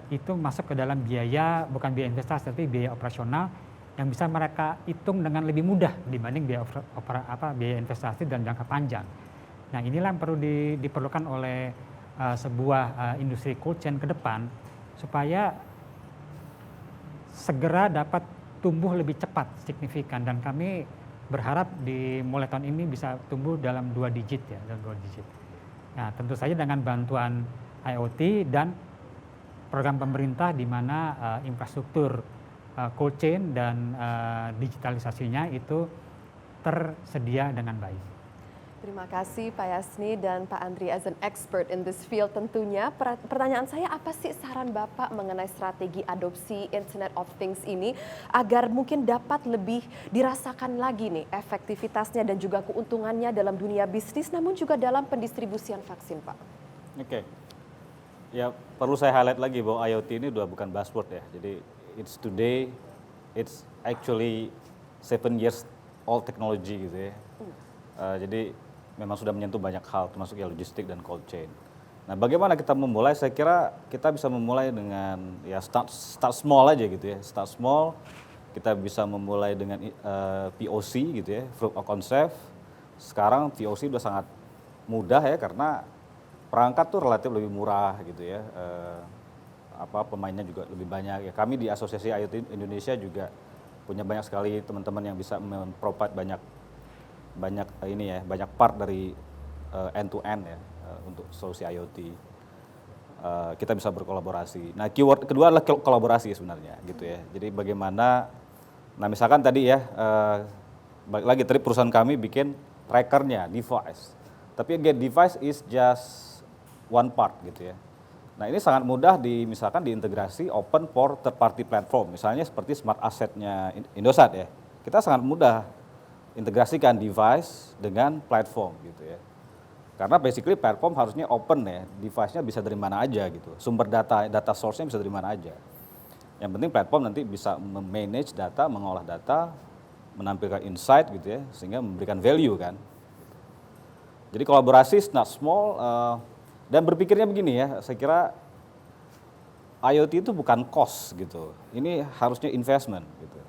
itu masuk ke dalam biaya, bukan biaya investasi tapi biaya operasional yang bisa mereka hitung dengan lebih mudah dibanding biaya investasi dan jangka panjang. Nah, inilah yang perlu diperlukan oleh sebuah industri cold chain ke depan supaya segera dapat tumbuh lebih cepat, signifikan, dan kami berharap di mulai tahun ini bisa tumbuh dalam 2 digit ya, dalam 2 digit. Nah, tentu saja dengan bantuan IoT dan program pemerintah di mana infrastruktur cold chain dan digitalisasinya itu tersedia dengan baik. Terima kasih Pak Yasni dan Pak Andri as an expert in this field tentunya. Pertanyaan saya, apa sih saran Bapak mengenai strategi adopsi Internet of Things ini agar mungkin dapat lebih dirasakan lagi nih efektivitasnya dan juga keuntungannya dalam dunia bisnis namun juga dalam pendistribusian vaksin, Pak? Oke. Ya, perlu saya highlight lagi bahwa IoT ini udah bukan buzzword ya. Jadi it's today, it's actually 7 years old technology gitu ya. Jadi memang sudah menyentuh banyak hal, termasuk ya logistik dan cold chain. Nah, bagaimana kita memulai? Saya kira kita bisa memulai dengan ya start small aja gitu ya. Start small, kita bisa memulai dengan POC gitu ya, proof of concept. Sekarang POC udah sangat mudah ya karena perangkat tuh relatif lebih murah gitu ya. Pemainnya juga lebih banyak. Ya, kami di Asosiasi IoT Indonesia juga punya banyak sekali teman-teman yang bisa memprovide banyak part dari end to end ya untuk solusi IoT. Kita bisa berkolaborasi. Nah, keyword kedua adalah kolaborasi sebenarnya gitu ya. Jadi bagaimana, nah misalkan tadi ya, balik lagi tadi perusahaan kami bikin trackernya, device. Tapi again, device is just one part gitu ya. Nah, ini sangat mudah misalkan diintegrasi open for third party platform. Misalnya seperti smart asset-nya Indosat ya. Kita sangat mudah integrasikan device dengan platform gitu ya. Karena basically platform harusnya open ya, device-nya bisa dari mana aja gitu. Sumber data source-nya bisa dari mana aja. Yang penting platform nanti bisa manage data, mengolah data, menampilkan insight gitu ya, sehingga memberikan value kan. Jadi kolaborasi not small, dan berpikirnya begini ya, saya kira IoT itu bukan cost gitu. Ini harusnya investment gitu.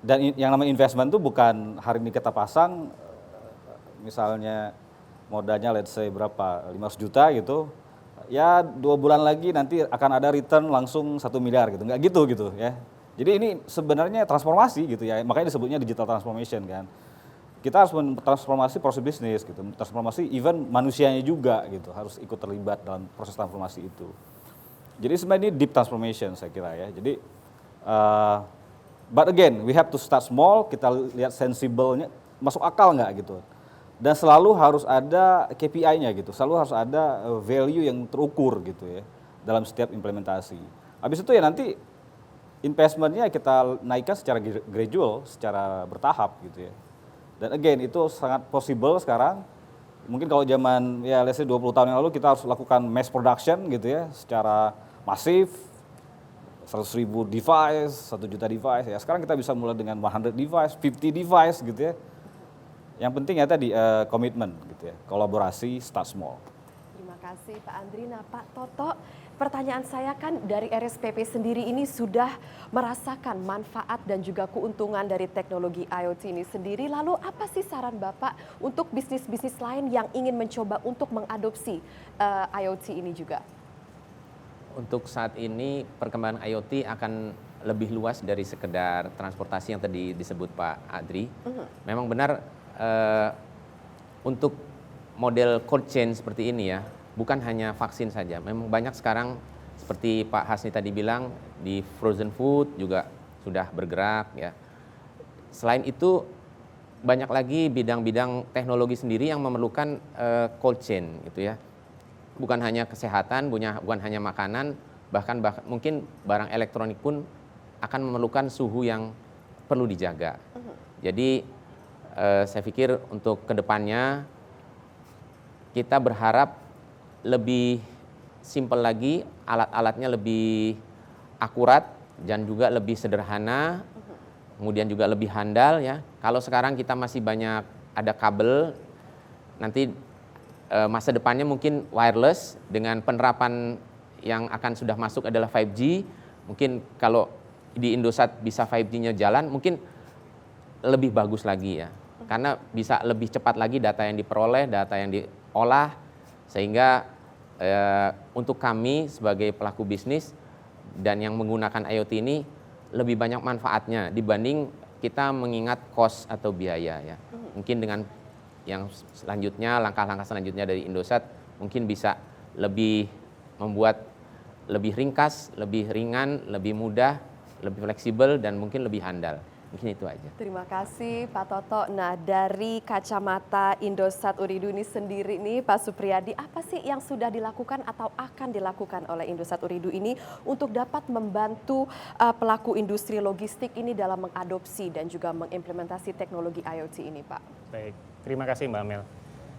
Dan yang namanya investment itu bukan hari ini kita pasang, misalnya modalnya let's say berapa, 500 juta gitu, ya 2 bulan lagi nanti akan ada return langsung 1 miliar gitu, nggak gitu ya. Jadi ini sebenarnya transformasi gitu ya, makanya disebutnya digital transformation kan. kita harus mentransformasi proses bisnis gitu, transformasi even manusianya juga gitu, harus ikut terlibat dalam proses transformasi itu. Jadi sebenarnya ini deep transformation saya kira ya. Jadi but again we have to start small, kita lihat sensible-nya masuk akal nggak gitu. Dan selalu harus ada KPI-nya gitu, selalu harus ada value yang terukur gitu ya dalam setiap implementasi. Habis itu ya nanti investment-nya kita naikkan secara gradual, secara bertahap gitu ya. Dan again itu sangat possible sekarang. Mungkin kalau zaman ya let's say 20 tahun yang lalu kita harus lakukan mass production gitu ya secara masif, 100.000 device, 1 juta device ya. Sekarang kita bisa mulai dengan 100 device, 50 device gitu ya. Yang penting ya tadi komitmen gitu ya, kolaborasi, start small. Terima kasih Pak Andri. Nah Pak Toto, pertanyaan saya kan dari RSPP sendiri ini sudah merasakan manfaat dan juga keuntungan dari teknologi IoT ini sendiri. Lalu apa sih saran Bapak untuk bisnis-bisnis lain yang ingin mencoba untuk mengadopsi IoT ini juga? Untuk saat ini perkembangan IoT akan lebih luas dari sekedar transportasi yang tadi disebut Pak Adri. Memang benar untuk model cold chain seperti ini ya, bukan hanya vaksin saja. Memang banyak sekarang seperti Pak Hasni tadi bilang di frozen food juga sudah bergerak ya. Selain itu banyak lagi bidang-bidang teknologi sendiri yang memerlukan cold chain gitu ya. Bukan hanya kesehatan, bukan hanya makanan, bahkan mungkin barang elektronik pun akan memerlukan suhu yang perlu dijaga. Jadi saya pikir untuk kedepannya kita berharap lebih simpel lagi, alat-alatnya lebih akurat dan juga lebih sederhana, kemudian juga lebih handal ya. Kalau sekarang kita masih banyak ada kabel, nanti masa depannya mungkin wireless dengan penerapan yang akan sudah masuk adalah 5G. Mungkin kalau di Indosat bisa 5G-nya jalan, mungkin lebih bagus lagi ya. Karena bisa lebih cepat lagi data yang diperoleh, data yang diolah, sehingga untuk kami sebagai pelaku bisnis dan yang menggunakan IoT ini lebih banyak manfaatnya dibanding kita mengingat cost atau biaya ya. Mungkin dengan yang selanjutnya, langkah-langkah selanjutnya dari Indosat mungkin bisa lebih membuat lebih ringkas, lebih ringan, lebih mudah, lebih fleksibel dan mungkin lebih handal. Mungkin itu aja. Terima kasih Pak Toto. Nah dari kacamata Indosat Ooredoo ini sendiri nih Pak Supriyadi, apa sih yang sudah dilakukan atau akan dilakukan oleh Indosat Ooredoo ini untuk dapat membantu pelaku industri logistik ini dalam mengadopsi dan juga mengimplementasi teknologi IoT ini Pak? Baik, terima kasih Mbak Mel.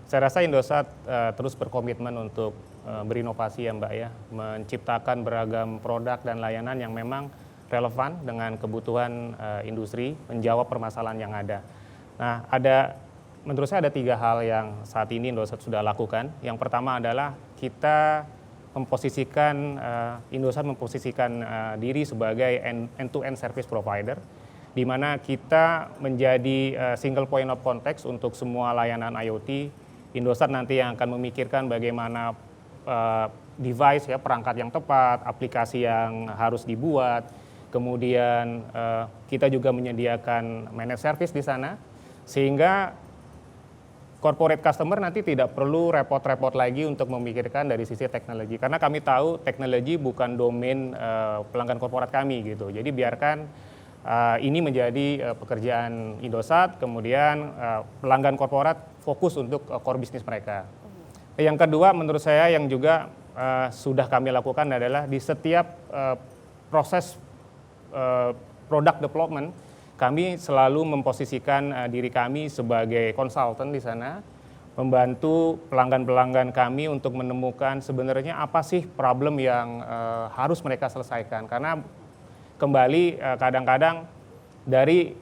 Saya rasa Indosat terus berkomitmen untuk berinovasi ya Mbak ya, menciptakan beragam produk dan layanan yang memang relevan dengan kebutuhan industri, menjawab permasalahan yang ada. Nah, menurut saya ada 3 hal yang saat ini Indosat sudah lakukan. Yang pertama adalah kita Indosat memposisikan diri sebagai end-to-end service provider, di mana kita menjadi single point of contact untuk semua layanan IoT. Indosat nanti yang akan memikirkan bagaimana device ya, perangkat yang tepat, aplikasi yang harus dibuat. Kemudian kita juga menyediakan managed service di sana, sehingga corporate customer nanti tidak perlu repot-repot lagi untuk memikirkan dari sisi teknologi. Karena kami tahu teknologi bukan domain pelanggan korporat kami gitu. Jadi biarkan ini menjadi pekerjaan Indosat, kemudian pelanggan korporat fokus untuk core bisnis mereka. Yang kedua menurut saya yang juga sudah kami lakukan adalah di setiap proses product development, kami selalu memposisikan diri kami sebagai konsultan di sana, membantu pelanggan-pelanggan kami untuk menemukan sebenarnya apa sih problem yang harus mereka selesaikan. Karena kembali kadang-kadang dari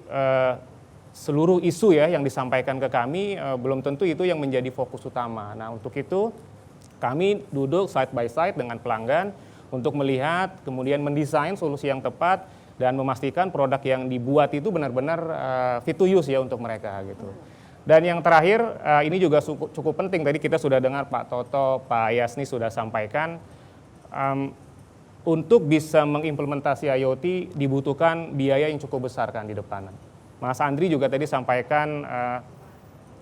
seluruh isu ya yang disampaikan ke kami belum tentu itu yang menjadi fokus utama. Nah untuk itu kami duduk side by side dengan pelanggan untuk melihat, kemudian mendesain solusi yang tepat dan memastikan produk yang dibuat itu benar-benar fit to use ya untuk mereka gitu. Dan yang terakhir ini juga cukup penting, tadi kita sudah dengar Pak Toto, Pak Yasni sudah sampaikan, untuk bisa mengimplementasi IoT dibutuhkan biaya yang cukup besar kan di depan. Mas Andri juga tadi sampaikan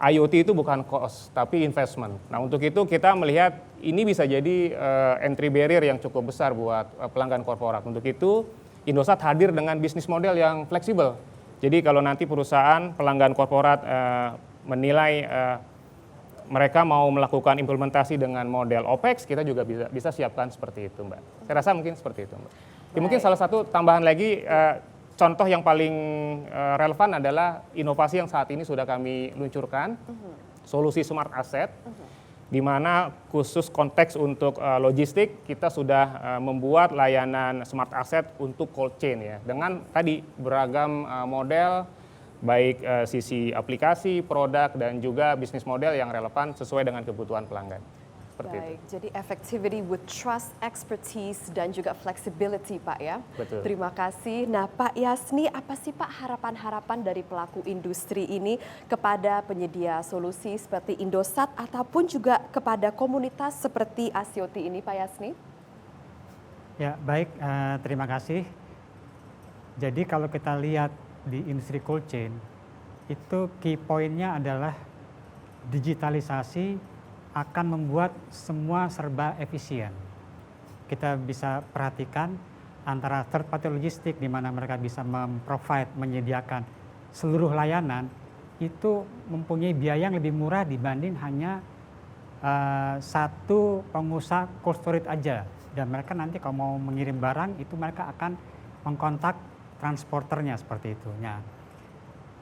IoT itu bukan cost, tapi investment. Nah, untuk itu kita melihat ini bisa jadi entry barrier yang cukup besar buat pelanggan korporat. Untuk itu, Indosat hadir dengan bisnis model yang fleksibel. Jadi kalau nanti perusahaan pelanggan korporat menilai mereka mau melakukan implementasi dengan model OPEX, kita juga bisa siapkan seperti itu, Mbak. Saya rasa mungkin seperti itu, Mbak. Ya, mungkin salah satu tambahan lagi, contoh yang paling relevan adalah inovasi yang saat ini sudah kami luncurkan, solusi smart asset, di mana khusus konteks untuk logistik kita sudah membuat layanan smart asset untuk cold chain ya, dengan tadi beragam model baik sisi aplikasi, produk dan juga bisnis model yang relevan sesuai dengan kebutuhan pelanggan. Seperti Baik, itu. jadi effectivity with trust, expertise, dan juga flexibility Pak ya. Betul. Terima kasih. Nah Pak Yasni, apa sih Pak harapan-harapan dari pelaku industri ini kepada penyedia solusi seperti Indosat ataupun juga kepada komunitas seperti Asioti ini Pak Yasni? Ya baik, terima kasih. Jadi kalau kita lihat di industri cold chain, itu key point-nya adalah digitalisasi akan membuat semua serba efisien. Kita bisa perhatikan antara third party logistik di mana mereka bisa menyediakan seluruh layanan, itu mempunyai biaya yang lebih murah dibanding hanya satu pengusaha cold storage aja. Dan mereka nanti kalau mau mengirim barang itu mereka akan mengkontak transporternya seperti itu. Nah,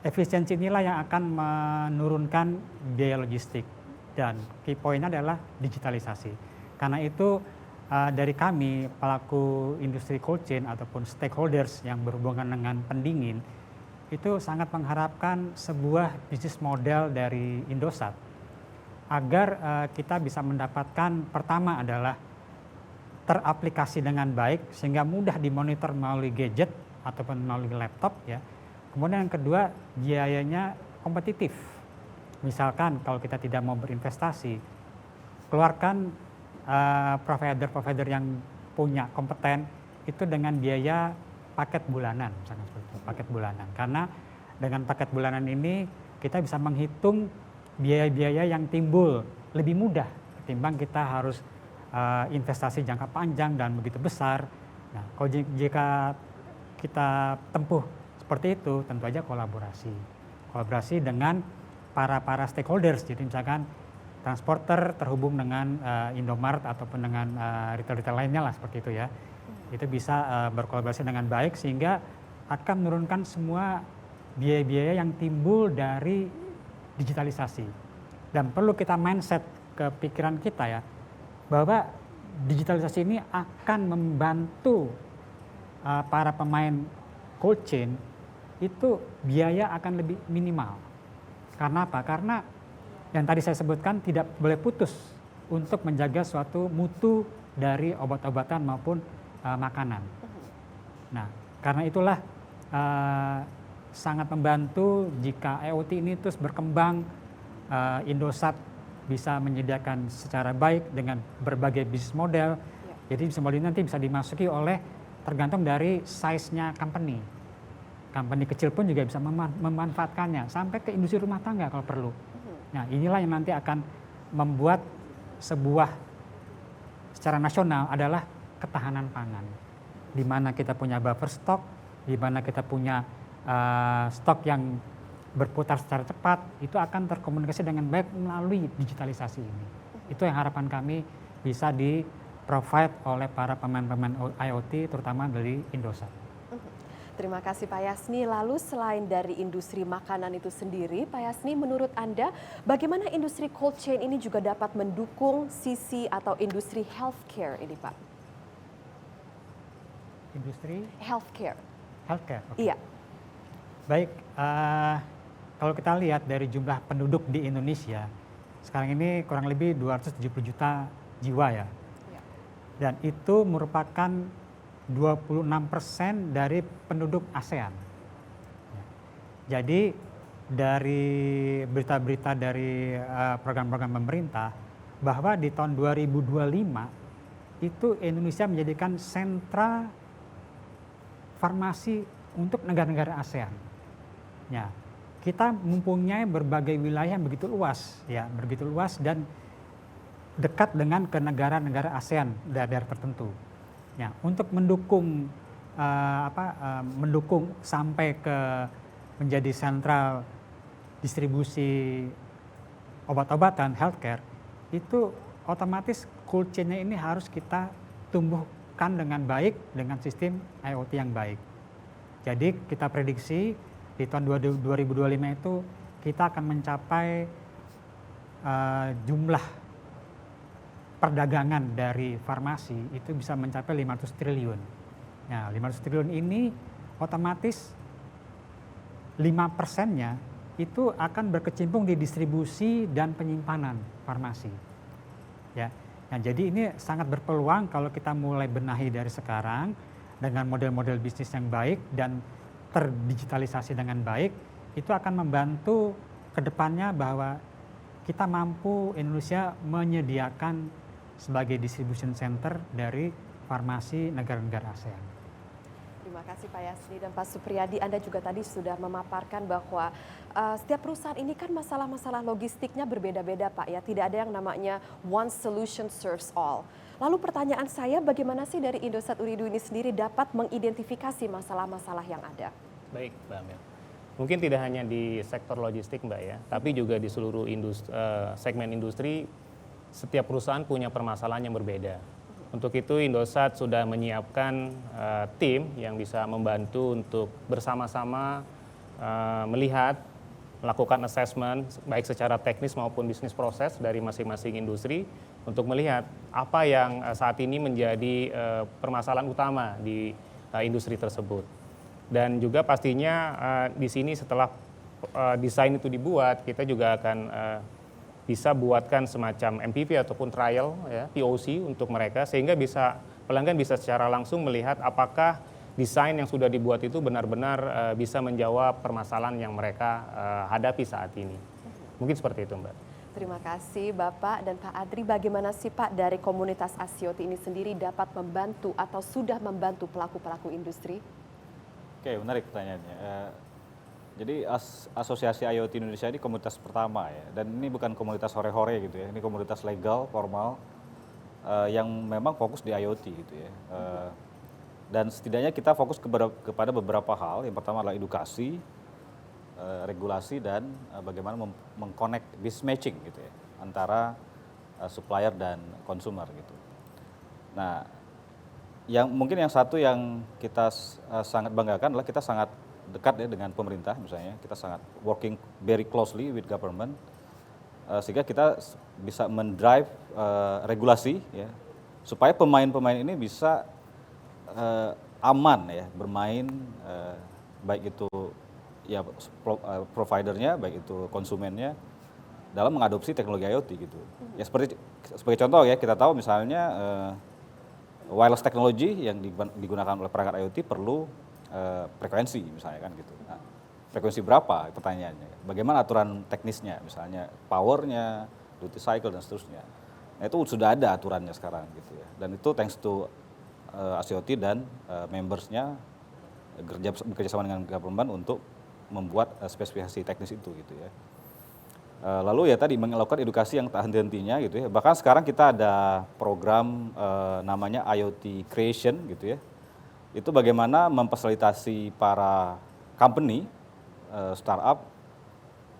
efisiensi inilah yang akan menurunkan biaya logistik. Dan key point adalah digitalisasi. Karena itu dari kami pelaku industri cold chain ataupun stakeholders yang berhubungan dengan pendingin itu sangat mengharapkan sebuah bisnis model dari Indosat agar kita bisa mendapatkan, pertama adalah teraplikasi dengan baik sehingga mudah dimonitor melalui gadget ataupun melalui laptop ya. Kemudian yang kedua, biayanya kompetitif. Misalkan kalau kita tidak mau berinvestasi, keluarkan provider-provider yang punya kompeten itu dengan biaya paket bulanan, misalkan seperti itu, paket bulanan. Karena dengan paket bulanan ini kita bisa menghitung biaya-biaya yang timbul lebih mudah ketimbang kita harus investasi jangka panjang dan begitu besar. Nah, kalau jika kita tempuh seperti itu, tentu aja kolaborasi dengan para stakeholders. Jadi misalkan transporter terhubung dengan Indomaret ataupun dengan retail-retail lainnya lah seperti itu ya. Itu bisa berkolaborasi dengan baik sehingga akan menurunkan semua biaya-biaya yang timbul dari digitalisasi. Dan perlu kita mindset ke pikiran kita ya, bahwa digitalisasi ini akan membantu para pemain cold chain itu biaya akan lebih minimal. Karena apa? Karena yang tadi saya sebutkan tidak boleh putus untuk menjaga suatu mutu dari obat-obatan maupun makanan. Nah, karena itulah sangat membantu jika IoT ini terus berkembang, Indosat bisa menyediakan secara baik dengan berbagai bisnis model. Jadi bisnis model ini nanti bisa dimasuki oleh tergantung dari size-nya company. Company kecil pun juga bisa memanfaatkannya sampai ke industri rumah tangga kalau perlu. Nah, inilah yang nanti akan membuat sebuah secara nasional adalah ketahanan pangan. Di mana kita punya buffer stock, di mana kita punya stok yang berputar secara cepat, itu akan terkomunikasi dengan baik melalui digitalisasi ini. Itu yang harapan kami bisa di-provide oleh para pemain-pemain IoT, terutama dari Indosat. Terima kasih Pak Yasni. Lalu selain dari industri makanan itu sendiri, Pak Yasni menurut Anda bagaimana industri cold chain ini juga dapat mendukung sisi atau industri healthcare ini Pak? Industri? Healthcare. Healthcare? Okay. Iya. Baik, kalau kita lihat dari jumlah penduduk di Indonesia, sekarang ini kurang lebih 270 juta jiwa ya. Dan itu merupakan 26% dari penduduk ASEAN. Jadi dari berita-berita dari program-program pemerintah bahwa di tahun 2025 itu Indonesia menjadikan sentra farmasi untuk negara-negara ASEAN. Ya, kita mempunyai berbagai wilayah yang begitu luas, ya, begitu luas dan dekat dengan ke negara-negara ASEAN daerah tertentu. Ya, untuk mendukung mendukung sampai ke menjadi sentral distribusi obat-obatan healthcare, itu otomatis cold chain-nya ini harus kita tumbuhkan dengan baik dengan sistem IoT yang baik. Jadi kita prediksi di tahun 2025 itu kita akan mencapai jumlah perdagangan dari farmasi itu bisa mencapai 500 triliun. Nah, 500 triliun ini otomatis 5%-nya itu akan berkecimpung di distribusi dan penyimpanan farmasi. Ya. Nah, jadi ini sangat berpeluang kalau kita mulai benahi dari sekarang dengan model-model bisnis yang baik dan terdigitalisasi dengan baik, itu akan membantu ke depannya bahwa kita mampu Indonesia menyediakan sebagai distribution center dari farmasi negara-negara ASEAN. Terima kasih Pak Yasni dan Pak Supriyadi. Anda juga tadi sudah memaparkan bahwa setiap perusahaan ini kan masalah-masalah logistiknya berbeda-beda Pak ya. Tidak ada yang namanya one solution serves all. Lalu pertanyaan saya, bagaimana sih dari Indosat Ooredoo ini sendiri dapat mengidentifikasi masalah-masalah yang ada? Baik, Mbak Amel. Mungkin tidak hanya di sektor logistik Mbak ya, tapi juga di seluruh segmen industri, setiap perusahaan punya permasalahan yang berbeda. Untuk itu Indosat sudah menyiapkan tim yang bisa membantu untuk bersama-sama melihat, melakukan assessment baik secara teknis maupun bisnis proses dari masing-masing industri untuk melihat apa yang saat ini menjadi permasalahan utama di industri tersebut. Dan juga pastinya di sini setelah desain itu dibuat, kita juga akan bisa buatkan semacam MPV ataupun trial ya, POC untuk mereka sehingga pelanggan bisa secara langsung melihat apakah desain yang sudah dibuat itu benar-benar bisa menjawab permasalahan yang mereka hadapi saat ini. Mungkin seperti itu Mbak. Terima kasih Bapak dan Pak Adri. Bagaimana sih Pak dari komunitas ASIOT ini sendiri dapat membantu atau sudah membantu pelaku-pelaku industri? Oke, menarik pertanyaannya. Jadi Asosiasi IoT Indonesia ini komunitas pertama ya, dan ini bukan komunitas hore-hore gitu ya, ini komunitas legal, formal, yang memang fokus di IoT gitu ya. Dan setidaknya kita fokus kepada beberapa hal. Yang pertama adalah edukasi, regulasi, dan bagaimana mengconnect business matching gitu ya, antara supplier dan consumer gitu. Nah, mungkin yang satu yang kita sangat banggakan adalah kita sangat dekat ya dengan pemerintah misalnya, kita sangat working very closely with government, sehingga kita bisa mendrive regulasi ya, supaya pemain-pemain ini bisa aman ya bermain, baik itu ya providernya, baik itu konsumennya dalam mengadopsi teknologi IoT gitu. Ya sebagai contoh ya, kita tahu misalnya wireless technology yang digunakan oleh perangkat IoT perlu frekuensi misalnya kan gitu. Nah, frekuensi berapa pertanyaannya? Bagaimana aturan teknisnya misalnya powernya, duty cycle dan seterusnya. Nah, itu sudah ada aturannya sekarang gitu ya. Dan itu thanks to ASIOT dan membersnya bekerja sama dengan government untuk membuat spesifikasi teknis itu gitu ya. Lalu ya tadi melakukan edukasi yang tak henti-hentinya gitu ya. Bahkan sekarang kita ada program namanya IoT Creation gitu ya. Itu bagaimana memfasilitasi para company, startup,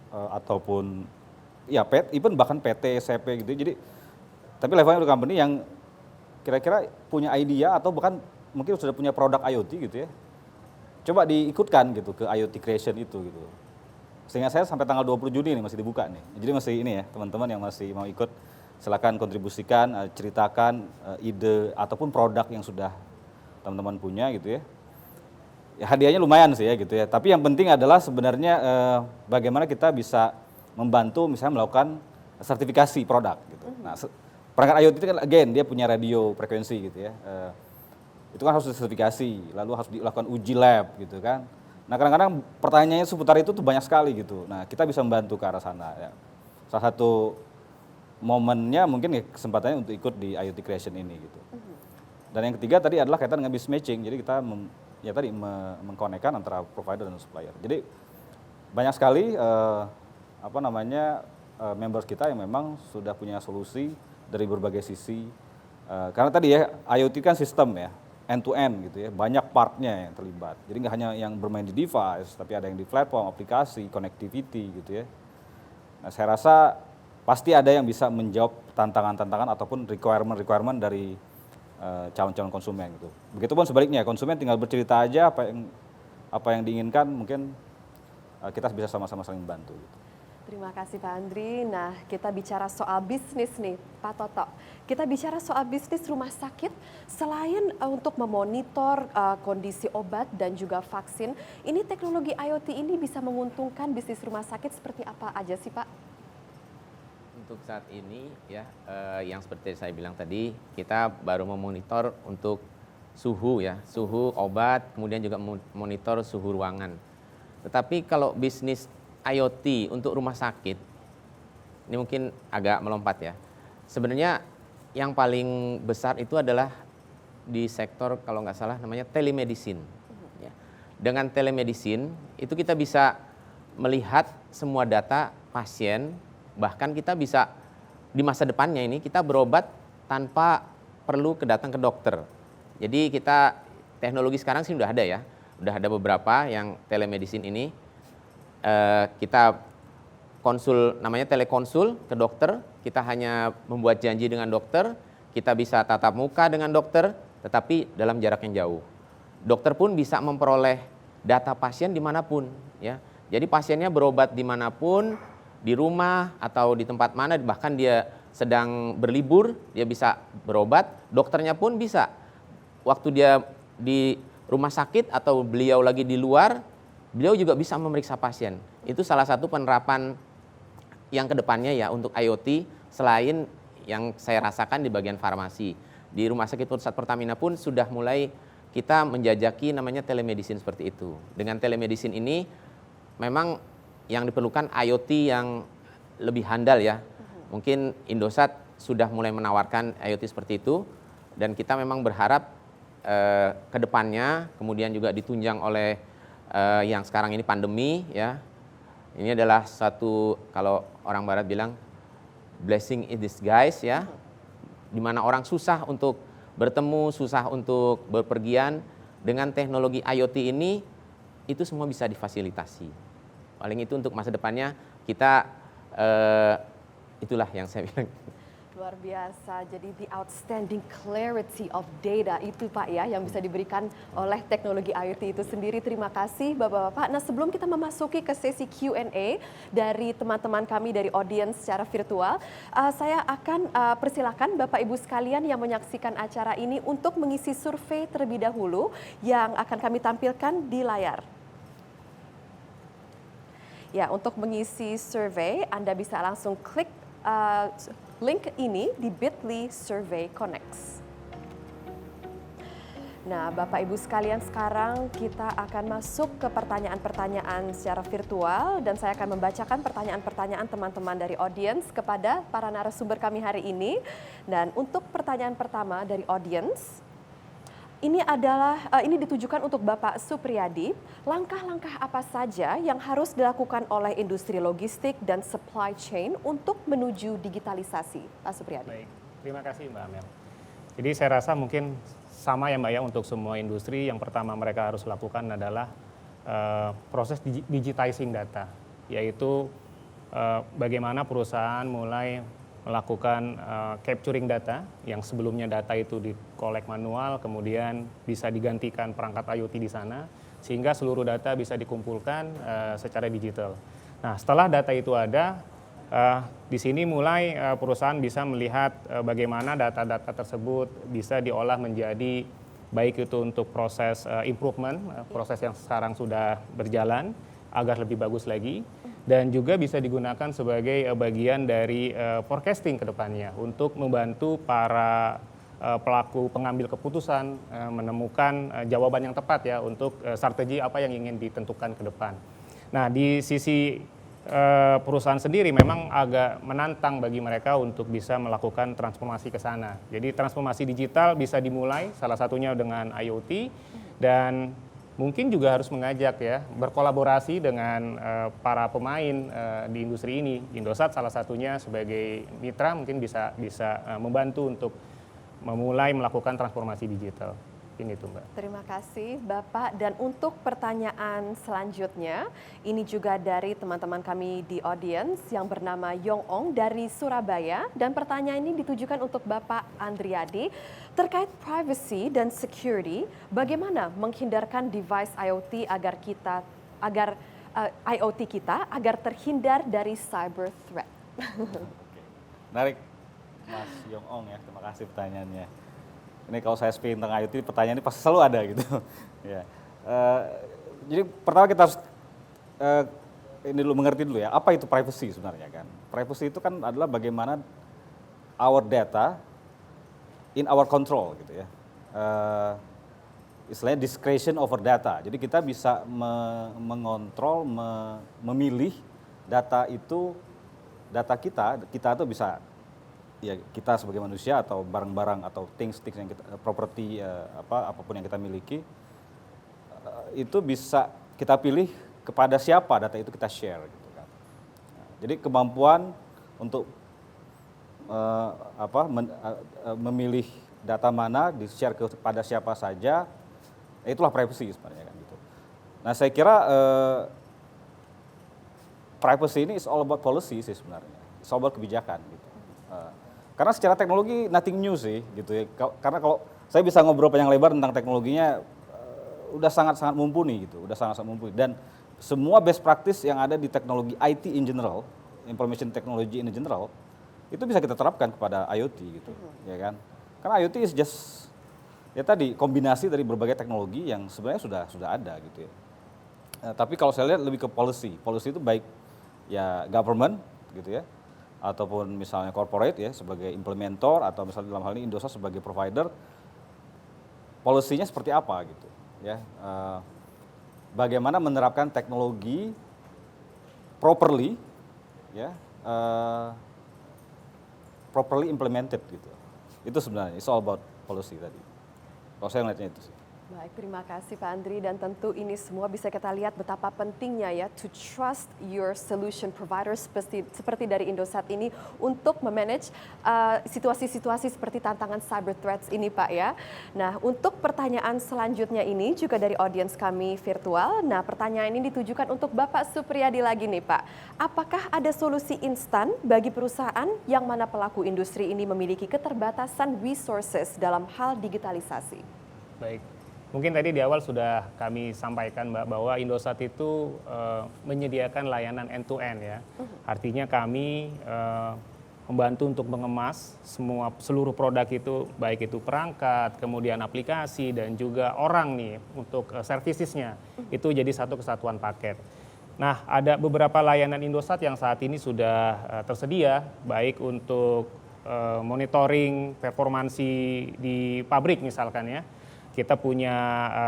ataupun ya even bahkan PT, CP gitu. Jadi tapi levelnya udah company yang kira-kira punya idea atau bahkan mungkin sudah punya produk IoT gitu ya. Coba diikutkan gitu ke IoT Creation itu gitu. Sehingga saya sampai tanggal 20 Juni ini masih dibuka nih. Jadi masih ini ya, teman-teman yang masih mau ikut silakan kontribusikan, ceritakan ide ataupun produk yang sudah teman-teman punya gitu ya. Ya hadiahnya lumayan sih ya gitu ya. Tapi yang penting adalah sebenarnya bagaimana kita bisa membantu misalnya melakukan sertifikasi produk gitu. Nah, perangkat IoT itu kan again dia punya radio frekuensi gitu ya. Itu kan harus disertifikasi, lalu harus dilakukan uji lab gitu kan. Nah kadang-kadang pertanyaannya seputar itu tuh banyak sekali gitu. Nah kita bisa membantu ke arah sana ya. Salah satu momennya mungkin ya kesempatannya untuk ikut di IoT Creation ini gitu. Dan yang ketiga tadi adalah kaitan dengan business matching. Jadi kita mengkonekkan antara provider dan supplier. Jadi banyak sekali members kita yang memang sudah punya solusi dari berbagai sisi. Karena tadi ya IoT kan sistem ya, end to end gitu ya, banyak partnya yang terlibat. Jadi nggak hanya yang bermain di device, tapi ada yang di platform, aplikasi, connectivity gitu ya. Nah, saya rasa pasti ada yang bisa menjawab tantangan-tantangan ataupun requirement dari calon-calon konsumen gitu. Begitupun sebaliknya, konsumen tinggal bercerita aja apa yang diinginkan, mungkin kita bisa sama-sama saling bantu. Gitu. Terima kasih Pak Andri. Nah, kita bicara soal bisnis nih, Pak Toto. Kita bicara soal bisnis rumah sakit, selain untuk memonitor kondisi obat dan juga vaksin, ini teknologi IoT ini bisa menguntungkan bisnis rumah sakit seperti apa aja sih Pak? Untuk saat ini ya, yang seperti saya bilang tadi, kita baru memonitor untuk suhu ya, suhu obat, kemudian juga monitor suhu ruangan. Tetapi kalau bisnis IoT untuk rumah sakit, ini mungkin agak melompat ya. Sebenarnya yang paling besar itu adalah di sektor kalau nggak salah namanya telemedicine. Ya. Dengan telemedicine itu kita bisa melihat semua data pasien, bahkan kita bisa di masa depannya ini kita berobat tanpa perlu datang ke dokter. Jadi kita teknologi sekarang sih udah ada ya, udah ada beberapa yang telemedicine ini. Kita konsul, namanya telekonsul ke dokter, kita hanya membuat janji dengan dokter, kita bisa tatap muka dengan dokter, tetapi dalam jarak yang jauh. Dokter pun bisa memperoleh data pasien dimanapun. Ya. Jadi pasiennya berobat dimanapun, di rumah atau di tempat mana, bahkan dia sedang berlibur, dia bisa berobat, dokternya pun bisa. Waktu dia di rumah sakit atau beliau lagi di luar, beliau juga bisa memeriksa pasien. Itu salah satu penerapan yang kedepannya ya untuk IoT, selain yang saya rasakan di bagian farmasi. Di Rumah Sakit Pusat Pertamina pun sudah mulai kita menjajaki namanya telemedicine seperti itu. Dengan telemedicine ini memang yang diperlukan IoT yang lebih handal ya. Mungkin Indosat sudah mulai menawarkan IoT seperti itu, dan kita memang berharap kedepannya kemudian juga ditunjang oleh yang sekarang ini pandemi ya, ini adalah satu, kalau orang barat bilang blessing in disguise ya, dimana orang susah untuk bertemu, susah untuk berpergian, dengan teknologi IoT ini itu semua bisa difasilitasi. Paling itu untuk masa depannya kita itulah yang saya bilang. Luar biasa, jadi the outstanding clarity of data itu Pak ya yang bisa diberikan oleh teknologi IoT itu sendiri. Terima kasih Bapak-Bapak. Nah, sebelum kita memasuki ke sesi Q&A dari teman-teman kami dari audiens secara virtual, saya akan persilakan Bapak Ibu sekalian yang menyaksikan acara ini untuk mengisi survei terlebih dahulu yang akan kami tampilkan di layar. Ya, untuk mengisi survei Anda bisa langsung klik link ini di bit.ly Survey Connects. Nah, Bapak Ibu sekalian, sekarang kita akan masuk ke pertanyaan-pertanyaan secara virtual dan saya akan membacakan pertanyaan-pertanyaan teman-teman dari audiens kepada para narasumber kami hari ini. Dan untuk pertanyaan pertama dari audiens, ini ditujukan untuk Bapak Supriyadi. Langkah-langkah apa saja yang harus dilakukan oleh industri logistik dan supply chain untuk menuju digitalisasi, Pak Supriyadi? Baik, terima kasih Mbak Amel. Jadi saya rasa mungkin sama ya Mbak ya, untuk semua industri yang pertama mereka harus lakukan adalah proses digitizing data, yaitu bagaimana perusahaan mulai melakukan capturing data yang sebelumnya data itu di-collect manual, kemudian bisa digantikan perangkat IoT di sana, sehingga seluruh data bisa dikumpulkan secara digital. Nah, setelah data itu ada, di sini mulai perusahaan bisa melihat bagaimana data-data tersebut bisa diolah menjadi baik itu untuk proses improvement, proses yang sekarang sudah berjalan agar lebih bagus lagi, dan juga bisa digunakan sebagai bagian dari forecasting ke depannya untuk membantu para pelaku pengambil keputusan menemukan jawaban yang tepat ya untuk strategi apa yang ingin ditentukan ke depan. Nah, di sisi perusahaan sendiri memang agak menantang bagi mereka untuk bisa melakukan transformasi ke sana. Jadi transformasi digital bisa dimulai salah satunya dengan IoT, dan mungkin juga harus mengajak ya, berkolaborasi dengan para pemain di industri ini. Indosat salah satunya sebagai mitra mungkin bisa membantu untuk memulai melakukan transformasi digital. Ini tuh Mbak. Terima kasih Bapak. Dan untuk pertanyaan selanjutnya, ini juga dari teman-teman kami di audience yang bernama Yong Ong dari Surabaya. Dan pertanyaan ini ditujukan untuk Bapak Andriadi. Terkait privacy dan security, bagaimana menghindarkan device IoT agar IoT kita agar terhindar dari cyber threat? Menarik, Mas Yong Ong ya, terima kasih pertanyaannya. Ini kalau saya speak tentang IoT, pertanyaan ini pasti selalu ada gitu. Ya. Jadi pertama kita harus ini dulu mengerti dulu ya, apa itu privacy sebenarnya kan? Privacy itu kan adalah bagaimana our data in our control gitu ya. Istilahnya discretion over data. Jadi kita bisa mengontrol, memilih data itu, data kita itu bisa ya kita sebagai manusia atau barang-barang atau things yang kita properti apapun yang kita miliki itu bisa kita pilih kepada siapa data itu kita share gitu kan. Nah, jadi kemampuan untuk memilih data mana di share kepada siapa saja, itulah privacy sebenarnya kan gitu. Nah saya kira privacy ini is all about policy sih sebenarnya, it's all about kebijakan gitu. Karena secara teknologi nothing new sih gitu ya. Karena kalau saya bisa ngobrol panjang lebar tentang teknologinya udah sangat-sangat mumpuni gitu, udah sangat-sangat mumpuni dan semua best practice yang ada di teknologi IT in general, information technology in general, itu bisa kita terapkan kepada IoT gitu, ya kan? Karena IoT is just ya tadi kombinasi dari berbagai teknologi yang sebenarnya sudah ada gitu ya. Tapi kalau saya lihat lebih ke policy itu baik ya government gitu ya, ataupun misalnya corporate ya sebagai implementor atau misalnya dalam hal ini Indosat sebagai provider, policy-nya seperti apa gitu ya, bagaimana menerapkan teknologi properly ya, properly implemented gitu, itu sebenarnya it's all about policy tadi kalau saya melihatnya itu sih. Baik, terima kasih Pak Andri, dan tentu ini semua bisa kita lihat betapa pentingnya ya to trust your solution provider seperti dari Indosat ini untuk memanage situasi-situasi seperti tantangan cyber threats ini Pak ya. Nah untuk pertanyaan selanjutnya ini juga dari audiens kami virtual. Nah pertanyaan ini ditujukan untuk Bapak Supriyadi lagi nih Pak. Apakah ada solusi instan bagi perusahaan yang mana pelaku industri ini memiliki keterbatasan resources dalam hal digitalisasi? Baik. Mungkin tadi di awal sudah kami sampaikan Mbak bahwa Indosat itu menyediakan layanan end-to-end ya. Artinya kami membantu untuk mengemas seluruh produk itu, baik itu perangkat, kemudian aplikasi dan juga orang nih untuk servicesnya. Itu jadi satu kesatuan paket. Nah ada beberapa layanan Indosat yang saat ini sudah tersedia, baik untuk monitoring performansi di pabrik misalkan ya. Kita punya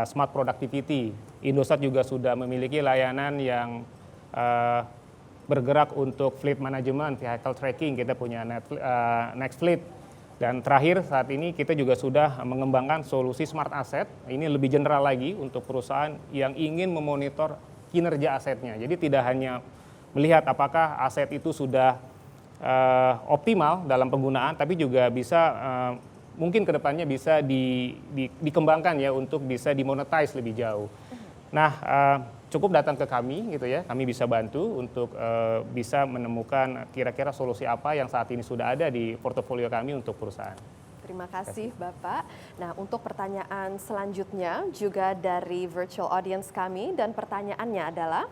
smart productivity. Indosat juga sudah memiliki layanan yang bergerak untuk fleet management, vehicle tracking. Kita punya Next Fleet. Dan terakhir saat ini kita juga sudah mengembangkan solusi smart asset. Ini lebih general lagi untuk perusahaan yang ingin memonitor kinerja asetnya. Jadi tidak hanya melihat apakah aset itu sudah optimal dalam penggunaan, tapi juga bisa mungkin kedepannya bisa dikembangkan ya untuk bisa dimonetize lebih jauh. Nah cukup datang ke kami gitu ya, kami bisa bantu untuk bisa menemukan kira-kira solusi apa yang saat ini sudah ada di portofolio kami untuk perusahaan. Terima kasih Bapak. Nah untuk pertanyaan selanjutnya juga dari virtual audience kami, dan pertanyaannya adalah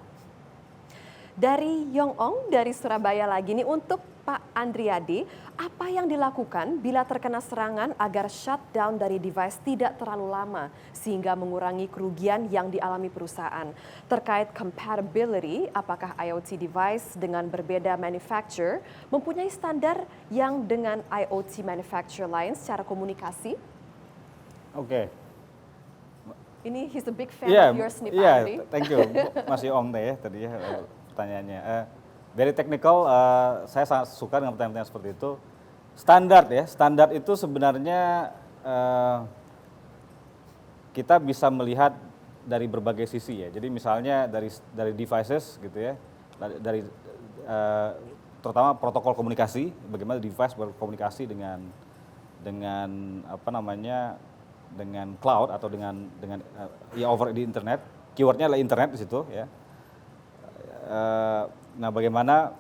dari Yong Ong dari Surabaya lagi nih untuk Pak Andriadi, apa yang dilakukan bila terkena serangan agar shutdown dari device tidak terlalu lama sehingga mengurangi kerugian yang dialami perusahaan? Terkait compatibility, apakah IoT device dengan berbeda manufacturer mempunyai standar yang dengan IoT manufacturer lain secara komunikasi? Oke. Ini he's a big fan of yours nih Pak Andri. Thank you Mas Yong ya tadi ya pertanyaannya. Very technical, saya sangat suka dengan pertanyaan-pertanyaan seperti itu. Standar ya, standar itu sebenarnya kita bisa melihat dari berbagai sisi ya. Jadi misalnya dari devices gitu ya, dari terutama protokol komunikasi, bagaimana device berkomunikasi dengan apa namanya, dengan cloud atau dengan ya over di internet. Keywordnya adalah internet di situ ya. Nah, bagaimana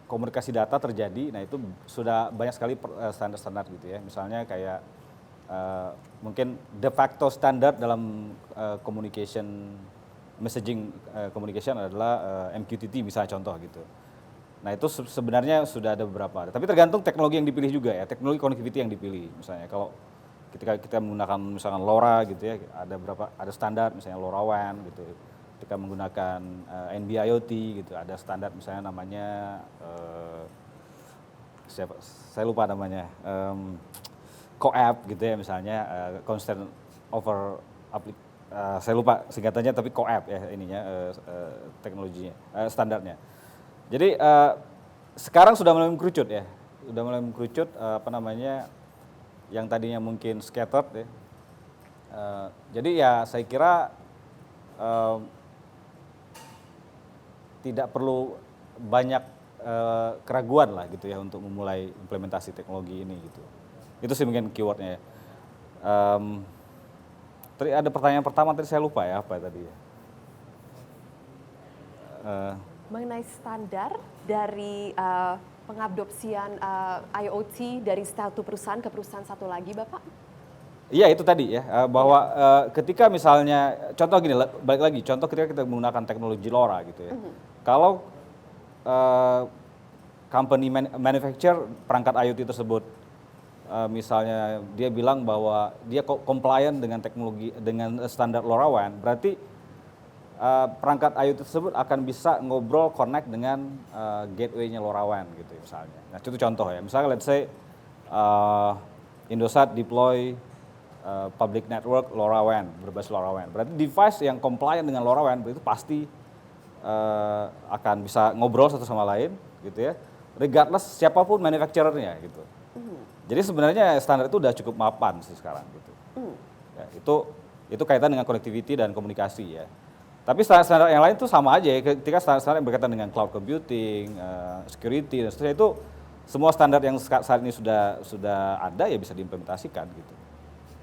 komunikasi data terjadi, nah itu sudah banyak sekali standar-standar gitu ya. Misalnya kayak mungkin de facto standar dalam communication, messaging communication adalah MQTT misalnya contoh gitu. Nah itu sebenarnya sudah ada beberapa, tapi tergantung teknologi yang dipilih juga ya, teknologi connectivity yang dipilih. Misalnya kalau ketika kita menggunakan misalkan LoRa gitu ya, ada standar misalnya LoRaWAN gitu. Ketika menggunakan NB-IoT gitu, ada standar misalnya namanya saya lupa namanya, CoAP gitu ya misalnya, constant over saya lupa singkatannya, tapi CoAP ya ininya teknologinya, standarnya. Jadi sekarang sudah mulai mengkerucut ya, apa namanya, yang tadinya mungkin scattered ya. Jadi ya saya kira tidak perlu banyak keraguan lah gitu ya untuk memulai implementasi teknologi ini gitu. Itu sih mungkin keywordnya ya. Tadi ada pertanyaan pertama tadi saya lupa ya, apa tadi ya? Mengenai standar dari pengadopsian IoT dari satu perusahaan ke perusahaan satu lagi, Bapak? Iya itu tadi ya, bahwa ketika misalnya, contoh gini, balik lagi, contoh ketika kita menggunakan teknologi LoRa gitu ya. Kalau company manufacturer perangkat IoT tersebut, misalnya dia bilang bahwa dia compliant dengan teknologi, dengan standar LoRaWAN, berarti perangkat IoT tersebut akan bisa ngobrol connect dengan gateway-nya LoRaWAN gitu misalnya. Nah itu contoh ya, misalnya let's say Indosat deploy public network LoRaWAN, berbasis LoRaWAN. Berarti device yang compliant dengan LoRaWAN itu pasti akan bisa ngobrol satu sama lain gitu ya, regardless siapapun manufacturer-nya gitu. Jadi sebenarnya standar itu udah cukup mapan sih sekarang gitu. Ya, itu kaitan dengan connectivity dan komunikasi ya. Tapi standar-standar yang lain itu sama aja ya, ketika standar-standar yang berkaitan dengan cloud computing, security dan seterusnya, itu semua standar yang saat ini sudah ada ya bisa diimplementasikan gitu.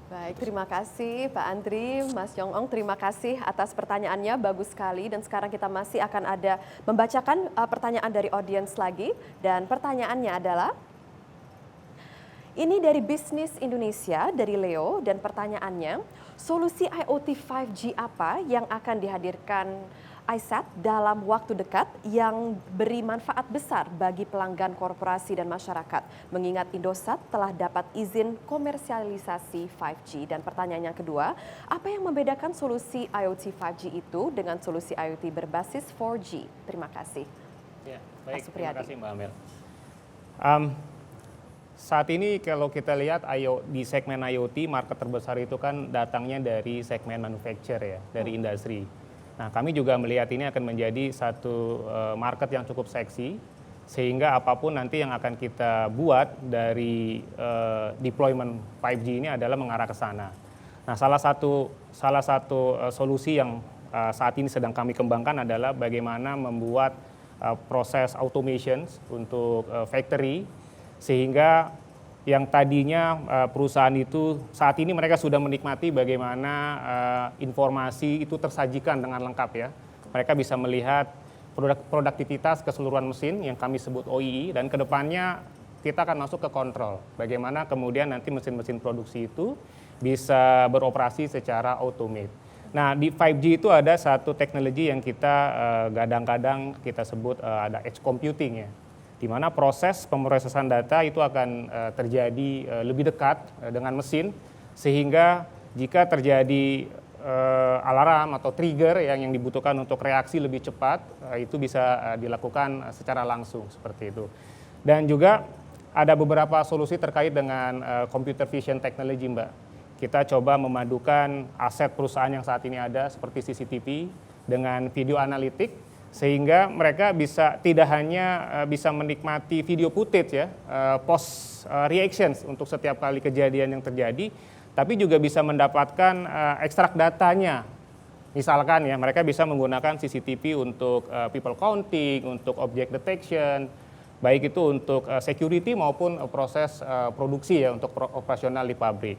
Baik, terima kasih Pak Andri, Mas Yong Ong, terima kasih atas pertanyaannya, bagus sekali. Dan sekarang kita masih akan ada membacakan pertanyaan dari audiens lagi. Dan pertanyaannya adalah, ini dari Bisnis Indonesia, dari Leo, dan pertanyaannya, solusi IoT 5G apa yang akan dihadirkan iSAT dalam waktu dekat yang beri manfaat besar bagi pelanggan korporasi dan masyarakat, mengingat Indosat telah dapat izin komersialisasi 5G. Dan pertanyaan yang kedua, apa yang membedakan solusi IoT 5G itu dengan solusi IoT berbasis 4G? Terima kasih. Ya, baik, terima kasih Mbak Amel. Saat ini kalau kita lihat di segmen IoT, market terbesar itu kan datangnya dari segmen manufacture ya, dari industri. Nah, kami juga melihat ini akan menjadi satu market yang cukup seksi, sehingga apapun nanti yang akan kita buat dari deployment 5G ini adalah mengarah ke sana. Nah, salah satu solusi yang saat ini sedang kami kembangkan adalah bagaimana membuat proses automation untuk factory, sehingga yang tadinya perusahaan itu saat ini mereka sudah menikmati bagaimana informasi itu tersajikan dengan lengkap ya. Mereka bisa melihat produktivitas keseluruhan mesin yang kami sebut OEE, dan kedepannya kita akan masuk ke kontrol. Bagaimana kemudian nanti mesin-mesin produksi itu bisa beroperasi secara automate. Nah di 5G itu ada satu teknologi yang kita kadang-kadang kita sebut ada edge computing ya, di mana proses pemrosesan data itu akan terjadi lebih dekat dengan mesin, sehingga jika terjadi alarm atau trigger yang dibutuhkan untuk reaksi lebih cepat, itu bisa dilakukan secara langsung seperti itu. Dan juga ada beberapa solusi terkait dengan computer vision technology, Mbak. Kita coba memadukan aset perusahaan yang saat ini ada seperti CCTV dengan video analitik, sehingga mereka bisa tidak hanya bisa menikmati video footage ya, post reactions untuk setiap kali kejadian yang terjadi, tapi juga bisa mendapatkan ekstrak datanya. Misalkan ya, mereka bisa menggunakan CCTV untuk people counting, untuk object detection, baik itu untuk security maupun proses produksi ya, untuk operasional di pabrik.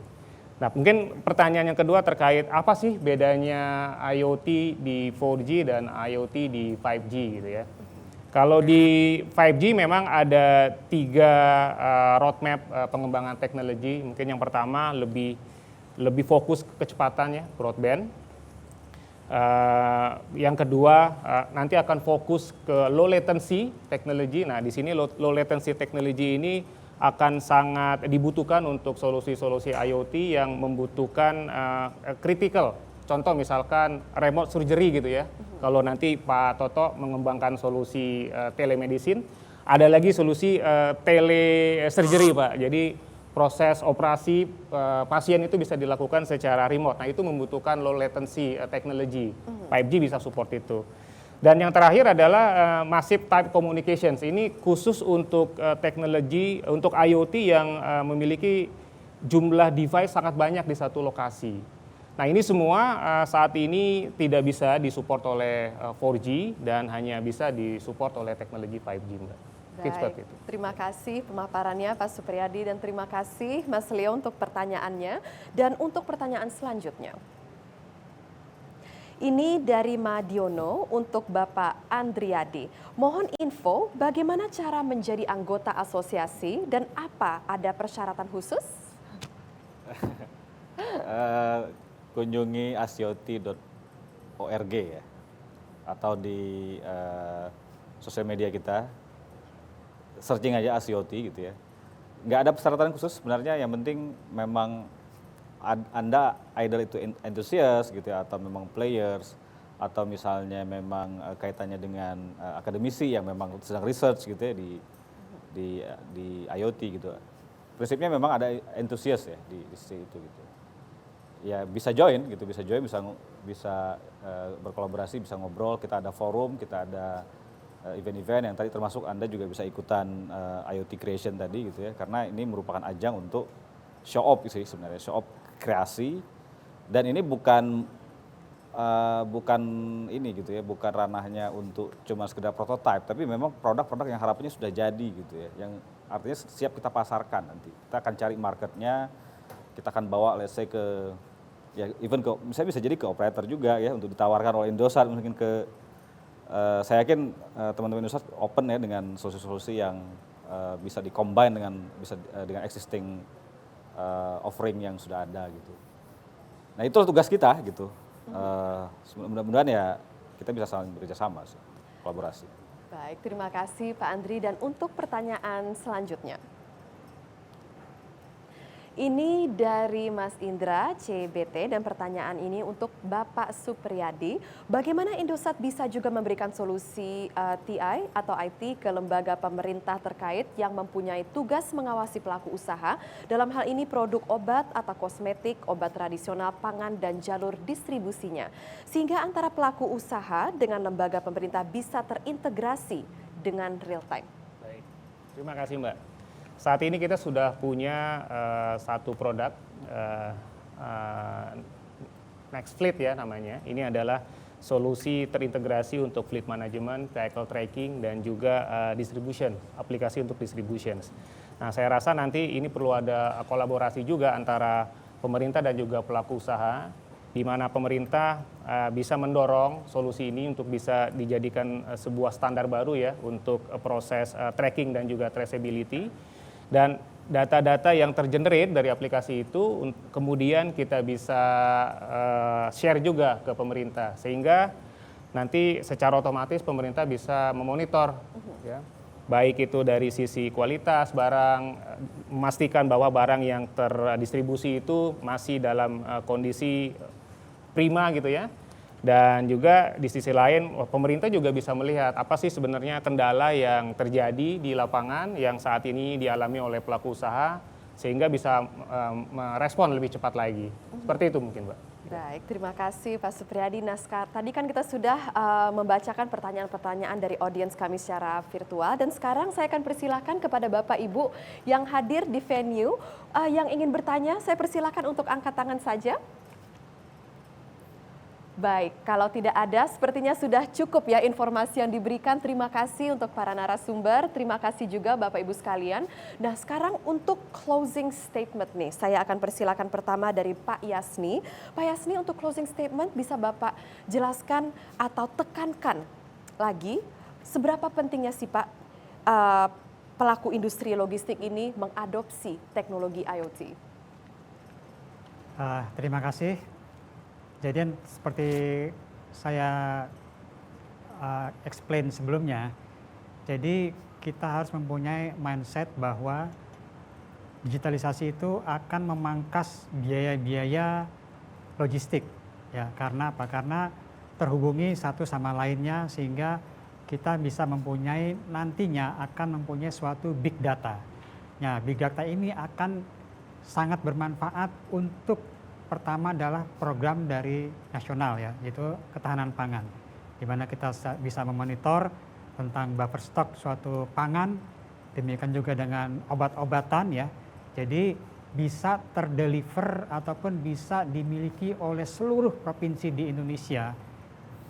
Nah, mungkin pertanyaan yang kedua terkait apa sih bedanya IoT di 4G dan IoT di 5G gitu ya. Kalau di 5G memang ada 3 roadmap pengembangan teknologi. Mungkin yang pertama lebih fokus ke kecepatannya, broadband. Yang kedua nanti akan fokus ke low latency teknologi. Nah, di sini low latency teknologi ini akan sangat dibutuhkan untuk solusi-solusi IoT yang membutuhkan critical. Contoh misalkan remote surgery gitu ya. Kalau nanti Pak Toto mengembangkan solusi telemedicine, ada lagi solusi telesurgery Pak. Jadi proses operasi pasien itu bisa dilakukan secara remote. Nah, itu membutuhkan low latency teknologi. 5G bisa support itu. Dan yang terakhir adalah massive type communications. Ini khusus untuk teknologi, untuk IoT yang memiliki jumlah device sangat banyak di satu lokasi. Nah, ini semua saat ini tidak bisa disupport oleh 4G dan hanya bisa disupport oleh teknologi 5G, Mbak. Baik, terima kasih pemaparannya Pak Supriyadi dan terima kasih Mas Leo untuk pertanyaannya. Dan untuk pertanyaan selanjutnya. Ini dari Madiono untuk Bapak Andriadi. Mohon info bagaimana cara menjadi anggota asosiasi dan apa ada persyaratan khusus? Kunjungi asioti.org ya, atau di sosial media kita, searching aja Asioti gitu ya. Nggak ada persyaratan khusus sebenarnya, yang penting memang Anda either itu enthusiast gitu ya, atau memang players, atau misalnya memang kaitannya dengan akademisi yang memang sedang research gitu ya di IoT gitu. Prinsipnya memang ada enthusiast ya di sisi itu gitu. Ya bisa join, bisa berkolaborasi, bisa ngobrol. Kita ada forum, kita ada event-event yang tadi termasuk Anda juga bisa ikutan IoT creation tadi gitu ya, karena ini merupakan ajang untuk show off sih sebenarnya, show off kreasi. Dan ini bukan ini gitu ya, bukan ranahnya untuk cuma sekedar prototype, tapi memang produk-produk yang harapannya sudah jadi gitu ya, yang artinya siap kita pasarkan nanti. Kita akan cari marketnya, kita akan bawa let's say ke ya even ke misalnya bisa jadi ke operator juga ya, untuk ditawarkan oleh Indosat mungkin ke saya yakin teman-teman Indosat open ya dengan solusi-solusi yang bisa di-combine dengan existing offering yang sudah ada gitu. Nah, itu tugas kita gitu. Mudah-mudahan ya kita bisa saling bekerja sama, kolaborasi. Baik, terima kasih Pak Andri. Dan untuk pertanyaan selanjutnya. Ini dari Mas Indra CBT dan pertanyaan ini untuk Bapak Supriyadi. Bagaimana Indosat bisa juga memberikan solusi TI atau IT ke lembaga pemerintah terkait yang mempunyai tugas mengawasi pelaku usaha, dalam hal ini produk obat atau kosmetik, obat tradisional, pangan, dan jalur distribusinya. Sehingga antara pelaku usaha dengan lembaga pemerintah bisa terintegrasi dengan real time. Baik, terima kasih Mbak. Saat ini kita sudah punya satu produk Nextfleet ya namanya. Ini adalah solusi terintegrasi untuk fleet management, vehicle tracking, dan juga distribution, aplikasi untuk distribution. Nah, saya rasa nanti ini perlu ada kolaborasi juga antara pemerintah dan juga pelaku usaha, di mana pemerintah bisa mendorong solusi ini untuk bisa dijadikan sebuah standar baru ya untuk proses tracking dan juga traceability. Dan data-data yang tergenerate dari aplikasi itu kemudian kita bisa share juga ke pemerintah, sehingga nanti secara otomatis pemerintah bisa memonitor ya, baik itu dari sisi kualitas barang, memastikan bahwa barang yang terdistribusi itu masih dalam kondisi prima gitu ya. Dan juga di sisi lain pemerintah juga bisa melihat apa sih sebenarnya kendala yang terjadi di lapangan yang saat ini dialami oleh pelaku usaha, sehingga bisa merespon lebih cepat lagi. Seperti itu mungkin Mbak. Baik, terima kasih Pak Supriyadi. Nah, tadi kan kita sudah membacakan pertanyaan-pertanyaan dari audiens kami secara virtual, dan sekarang saya akan persilahkan kepada Bapak Ibu yang hadir di venue yang ingin bertanya, saya persilahkan untuk angkat tangan saja. Baik, kalau tidak ada, sepertinya sudah cukup ya informasi yang diberikan. Terima kasih untuk para narasumber, terima kasih juga Bapak Ibu sekalian. Nah, sekarang untuk closing statement nih, saya akan persilakan pertama dari Pak Yasni. Pak Yasni, untuk closing statement bisa Bapak jelaskan atau tekankan lagi seberapa pentingnya sih Pak pelaku industri logistik ini mengadopsi teknologi IoT? Terima kasih. Jadi seperti saya explain sebelumnya, jadi kita harus mempunyai mindset bahwa digitalisasi itu akan memangkas biaya-biaya logistik, ya. Karena apa? Karena terhubungi satu sama lainnya, sehingga kita bisa mempunyai, nantinya akan mempunyai suatu big data. Ya, big data ini akan sangat bermanfaat untuk, pertama adalah program dari nasional, ya, yaitu ketahanan pangan, di mana kita bisa memonitor tentang buffer stok suatu pangan, demikian juga dengan obat-obatan, ya. Jadi bisa terdeliver ataupun bisa dimiliki oleh seluruh provinsi di Indonesia.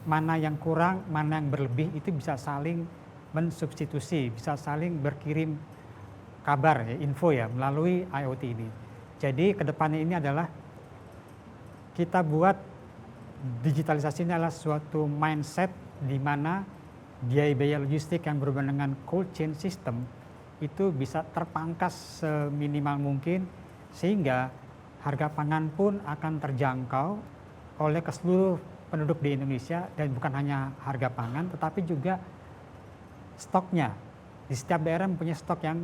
Mana yang kurang, mana yang berlebih, itu bisa saling mensubstitusi, bisa saling berkirim kabar, ya, info, ya, melalui IoT ini. Jadi kedepannya ini adalah kita buat digitalisasi ini adalah suatu mindset di mana biaya-biaya logistik yang berhubungan dengan cold chain system itu bisa terpangkas seminimal mungkin, sehingga harga pangan pun akan terjangkau oleh keseluruh penduduk di Indonesia, dan bukan hanya harga pangan tetapi juga stoknya. Di setiap daerah mempunyai stok yang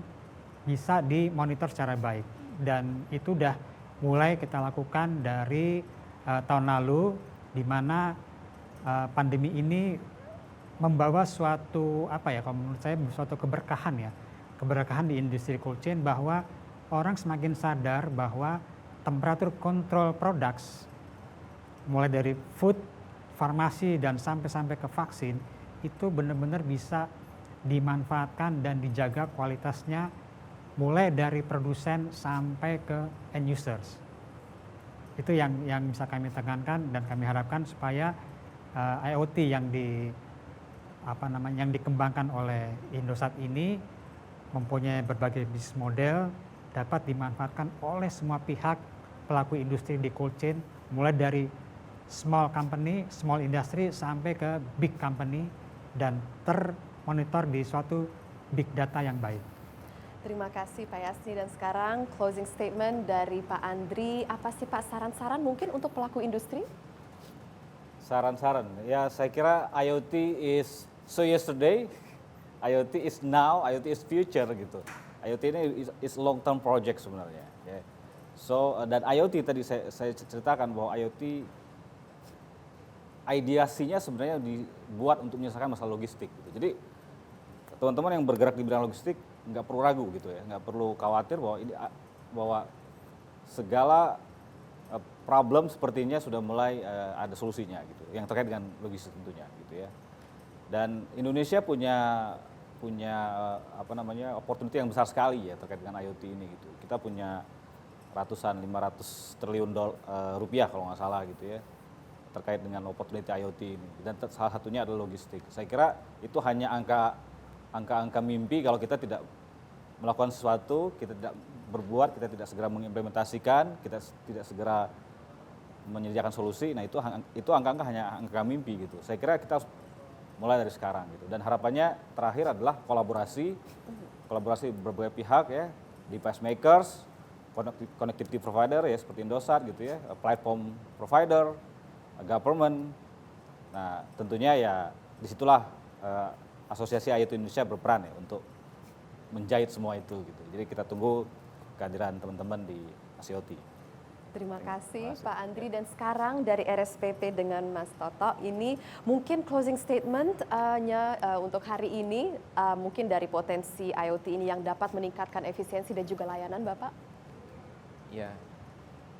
bisa dimonitor secara baik, dan itu udah mulai kita lakukan dari tahun lalu, di mana pandemi ini membawa suatu kalau menurut saya suatu keberkahan, ya, keberkahan di industri cold chain, bahwa orang semakin sadar bahwa temperatur control products mulai dari food, farmasi, dan sampai ke vaksin itu benar-benar bisa dimanfaatkan dan dijaga kualitasnya mulai dari produsen sampai ke end users. Itu yang bisa kami tekankan, dan kami harapkan supaya IoT yang dikembangkan oleh Indosat ini mempunyai berbagai bisnis model, dapat dimanfaatkan oleh semua pihak pelaku industri di cold chain, mulai dari small company, small industry, sampai ke big company, dan termonitor di suatu big data yang baik. Terima kasih Pak Yasni, dan sekarang closing statement dari Pak Andri. Apa sih Pak saran-saran mungkin untuk pelaku industri? Saran-saran, ya saya kira IoT is so yesterday, IoT is now, IoT is future gitu. IoT ini is long term project sebenarnya. Ya. So dan IoT tadi saya ceritakan bahwa IoT ideasinya sebenarnya dibuat untuk menyelesaikan masalah logistik. Gitu. Jadi teman-teman yang bergerak di bidang logistik nggak perlu ragu gitu ya, nggak perlu khawatir bahwa segala problem sepertinya sudah mulai ada solusinya gitu, yang terkait dengan logistik tentunya gitu ya. Dan Indonesia punya opportunity yang besar sekali ya terkait dengan IoT ini gitu. Kita punya ratusan 500 triliun rupiah kalau nggak salah gitu ya, terkait dengan opportunity IoT ini. Dan salah satunya adalah logistik. Saya kira itu hanya angka mimpi kalau kita tidak melakukan sesuatu, kita tidak berbuat, kita tidak segera mengimplementasikan, kita tidak segera menyediakan solusi. Nah itu angka-angka hanya angka mimpi gitu. Saya kira kita harus mulai dari sekarang gitu. Dan harapannya terakhir adalah kolaborasi berbagai pihak ya, device makers, connectivity provider ya seperti Indosat gitu ya, platform provider, government. Nah tentunya ya disitulah Asosiasi IoT Indonesia berperan ya untuk menjahit semua itu gitu. Jadi kita tunggu kehadiran teman-teman di ASIOT. Terima kasih Pak Andri, dan sekarang dari RSPP dengan Mas Toto, ini mungkin closing statement-nya untuk hari ini, mungkin dari potensi IoT ini yang dapat meningkatkan efisiensi dan juga layanan Bapak? Ya,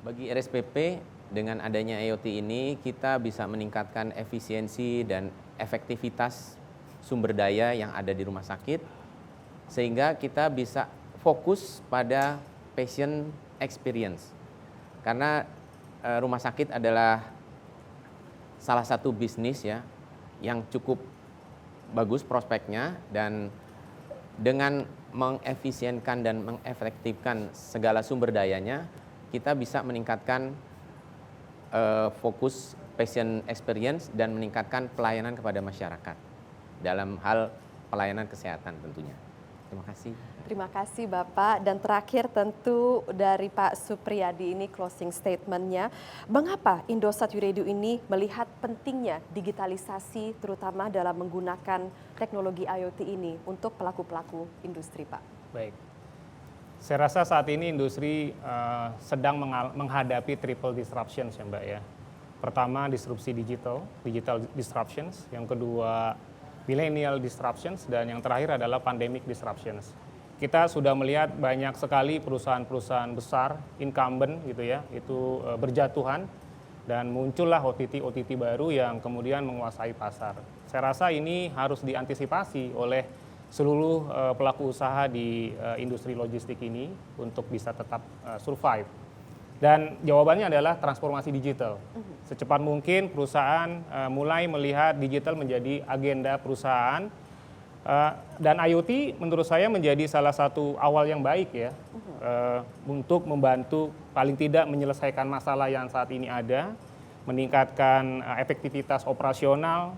bagi RSPP dengan adanya IoT ini kita bisa meningkatkan efisiensi dan efektivitas sumber daya yang ada di rumah sakit, sehingga kita bisa fokus pada patient experience. Karena rumah sakit adalah salah satu bisnis ya yang cukup bagus prospeknya, dan dengan mengefisienkan dan mengefektifkan segala sumber dayanya, kita bisa meningkatkan fokus patient experience dan meningkatkan pelayanan kepada masyarakat dalam hal pelayanan kesehatan tentunya. Terima kasih. Terima kasih Bapak. Dan terakhir tentu dari Pak Supriyadi ini closing statement-nya. Mengapa Indosat Ooredoo ini melihat pentingnya digitalisasi terutama dalam menggunakan teknologi IoT ini untuk pelaku-pelaku industri, Pak? Baik. Saya rasa saat ini industri sedang menghadapi triple disruptions ya Mbak ya. Pertama disrupsi digital disruptions, yang kedua millennial disruptions, dan yang terakhir adalah pandemic disruptions. Kita sudah melihat banyak sekali perusahaan-perusahaan besar, incumbent gitu ya, itu berjatuhan dan muncullah OTT baru yang kemudian menguasai pasar. Saya rasa ini harus diantisipasi oleh seluruh pelaku usaha di industri logistik ini untuk bisa tetap survive. Dan jawabannya adalah transformasi digital. Secepat mungkin perusahaan mulai melihat digital menjadi agenda perusahaan. Dan IoT menurut saya menjadi salah satu awal yang baik ya untuk membantu paling tidak menyelesaikan masalah yang saat ini ada, meningkatkan efektivitas operasional,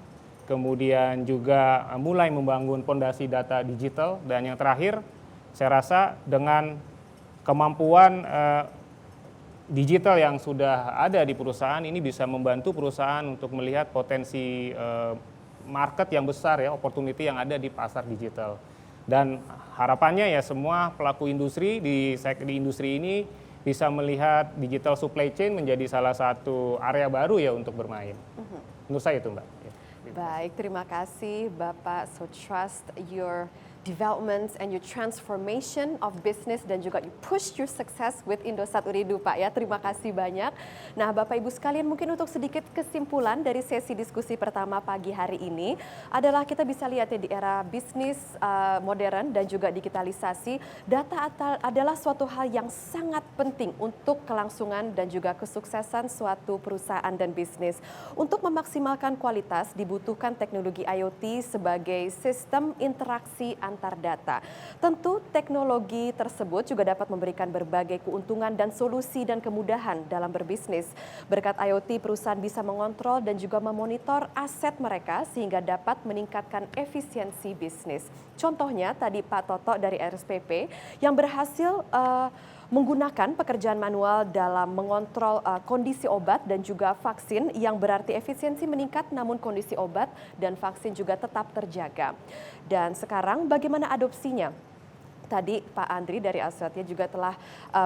kemudian juga mulai membangun fondasi data digital, dan yang terakhir saya rasa dengan kemampuan digital yang sudah ada di perusahaan ini bisa membantu perusahaan untuk melihat potensi market yang besar ya, opportunity yang ada di pasar digital. Dan harapannya ya semua pelaku industri di industri ini bisa melihat digital supply chain menjadi salah satu area baru ya untuk bermain. Menurut saya itu Mbak. Baik, terima kasih Bapak. So trust your development and your transformation of business dan juga you push your success with Indosat Ooredoo Pak ya. Terima kasih banyak. Nah Bapak Ibu sekalian, mungkin untuk sedikit kesimpulan dari sesi diskusi pertama pagi hari ini adalah kita bisa lihat ya, di era bisnis modern dan juga digitalisasi, data adalah suatu hal yang sangat penting untuk kelangsungan dan juga kesuksesan suatu perusahaan dan bisnis. Untuk memaksimalkan kualitas dibutuhkan teknologi IoT sebagai sistem interaksi antar data. Tentu teknologi tersebut juga dapat memberikan berbagai keuntungan dan solusi dan kemudahan dalam berbisnis. Berkat IoT, perusahaan bisa mengontrol dan juga memonitor aset mereka sehingga dapat meningkatkan efisiensi bisnis. Contohnya tadi Pak Toto dari RSPP yang berhasil menggunakan pekerjaan manual dalam mengontrol kondisi obat dan juga vaksin, yang berarti efisiensi meningkat namun kondisi obat dan vaksin juga tetap terjaga. Dan sekarang bagaimana adopsinya? Tadi Pak Andri dari Astratia juga telah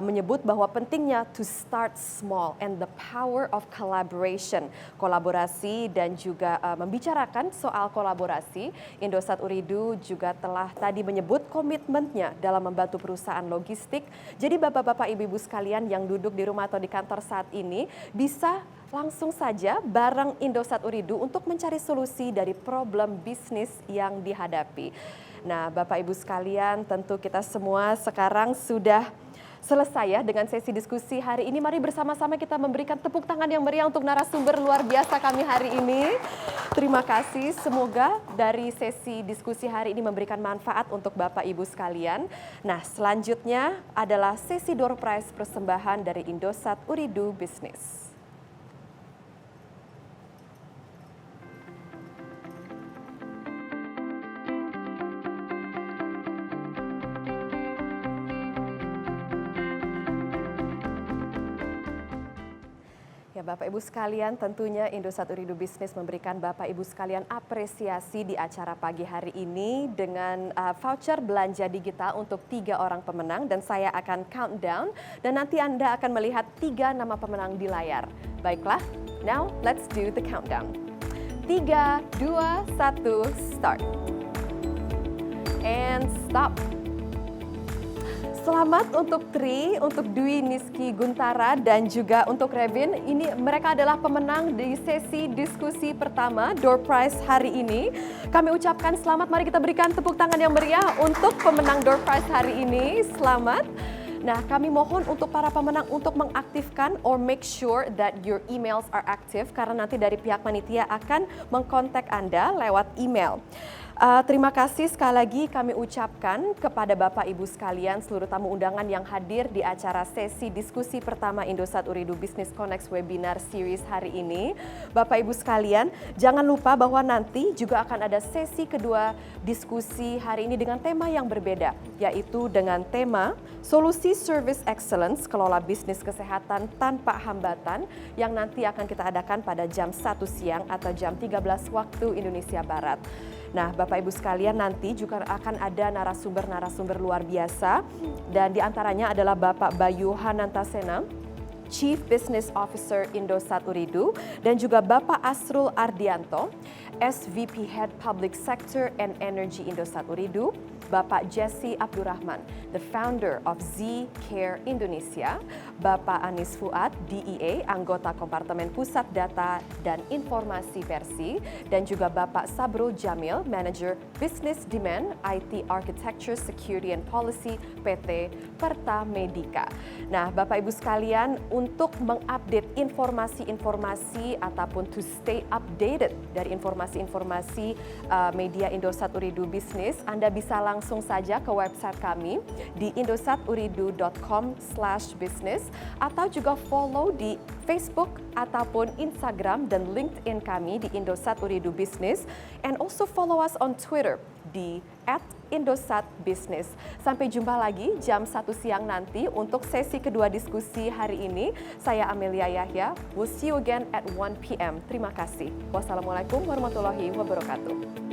menyebut bahwa pentingnya to start small and the power of collaboration. Kolaborasi dan juga membicarakan soal kolaborasi, Indosat Ooredoo juga telah tadi menyebut komitmennya dalam membantu perusahaan logistik. Jadi bapak-bapak, ibu-ibu sekalian yang duduk di rumah atau di kantor saat ini bisa langsung saja bareng Indosat Ooredoo untuk mencari solusi dari problem bisnis yang dihadapi. Nah, Bapak Ibu sekalian, tentu kita semua sekarang sudah selesai ya dengan sesi diskusi hari ini. Mari bersama-sama kita memberikan tepuk tangan yang meriah untuk narasumber luar biasa kami hari ini. Terima kasih, semoga dari sesi diskusi hari ini memberikan manfaat untuk Bapak Ibu sekalian. Nah, selanjutnya adalah sesi door prize persembahan dari Indosat Ooredoo Business. Ya, Bapak Ibu sekalian, tentunya Indosat Ooredoo Business memberikan Bapak Ibu sekalian apresiasi di acara pagi hari ini dengan voucher belanja digital untuk 3 orang pemenang, dan saya akan countdown dan nanti Anda akan melihat 3 nama pemenang di layar. Baiklah, now let's do the countdown. 3, 2, 1, start. And stop. Selamat untuk Tri, untuk Dwi Niski Guntara, dan juga untuk Revin. Ini mereka adalah pemenang di sesi diskusi pertama Door Prize hari ini. Kami ucapkan selamat, mari kita berikan tepuk tangan yang meriah untuk pemenang Door Prize hari ini. Selamat. Nah, kami mohon untuk para pemenang untuk mengaktifkan or make sure that your emails are active, karena nanti dari pihak panitia akan mengkontak Anda lewat email. Terima kasih sekali lagi kami ucapkan kepada Bapak Ibu sekalian, seluruh tamu undangan yang hadir di acara sesi diskusi pertama Indosat Ooredoo Business Connect Webinar Series hari ini. Bapak Ibu sekalian, jangan lupa bahwa nanti juga akan ada sesi kedua diskusi hari ini dengan tema yang berbeda, yaitu dengan tema Solusi Service Excellence Kelola Bisnis Kesehatan Tanpa Hambatan, yang nanti akan kita adakan pada jam 1 siang atau jam 13 waktu Indonesia Barat. Nah, Bapak Ibu sekalian, nanti juga akan ada narasumber-narasumber luar biasa, dan diantaranya adalah Bapak Bayu Hanantasena, Chief Business Officer Indosat Ooredoo, dan juga Bapak Asrul Ardianto, SVP Head Public Sector and Energy Indosat Ooredoo, Bapak Jesse Abdurrahman, the founder of Z Care Indonesia, Bapak Anis Fuad, DEA, anggota Kompartemen Pusat Data dan Informasi Versi, dan juga Bapak Sabro Jamil, Manager Business Demand, IT Architecture, Security and Policy, PT Pertamedika. Nah, Bapak Ibu sekalian, untuk mengupdate informasi-informasi ataupun to stay updated dari informasi-informasi media Indosat Ooredoo Business, Anda bisa langsung saja ke website kami di indosatoooredoo.com/business, atau juga follow di Facebook ataupun Instagram dan LinkedIn kami di Indosat Ooredoo Business, and also follow us on Twitter di @IndosatBusiness. Sampai jumpa lagi jam 1 siang nanti untuk sesi kedua diskusi hari ini. Saya Amelia Yahya, we'll see you again at 1 p.m. Terima kasih. Wassalamualaikum warahmatullahi wabarakatuh.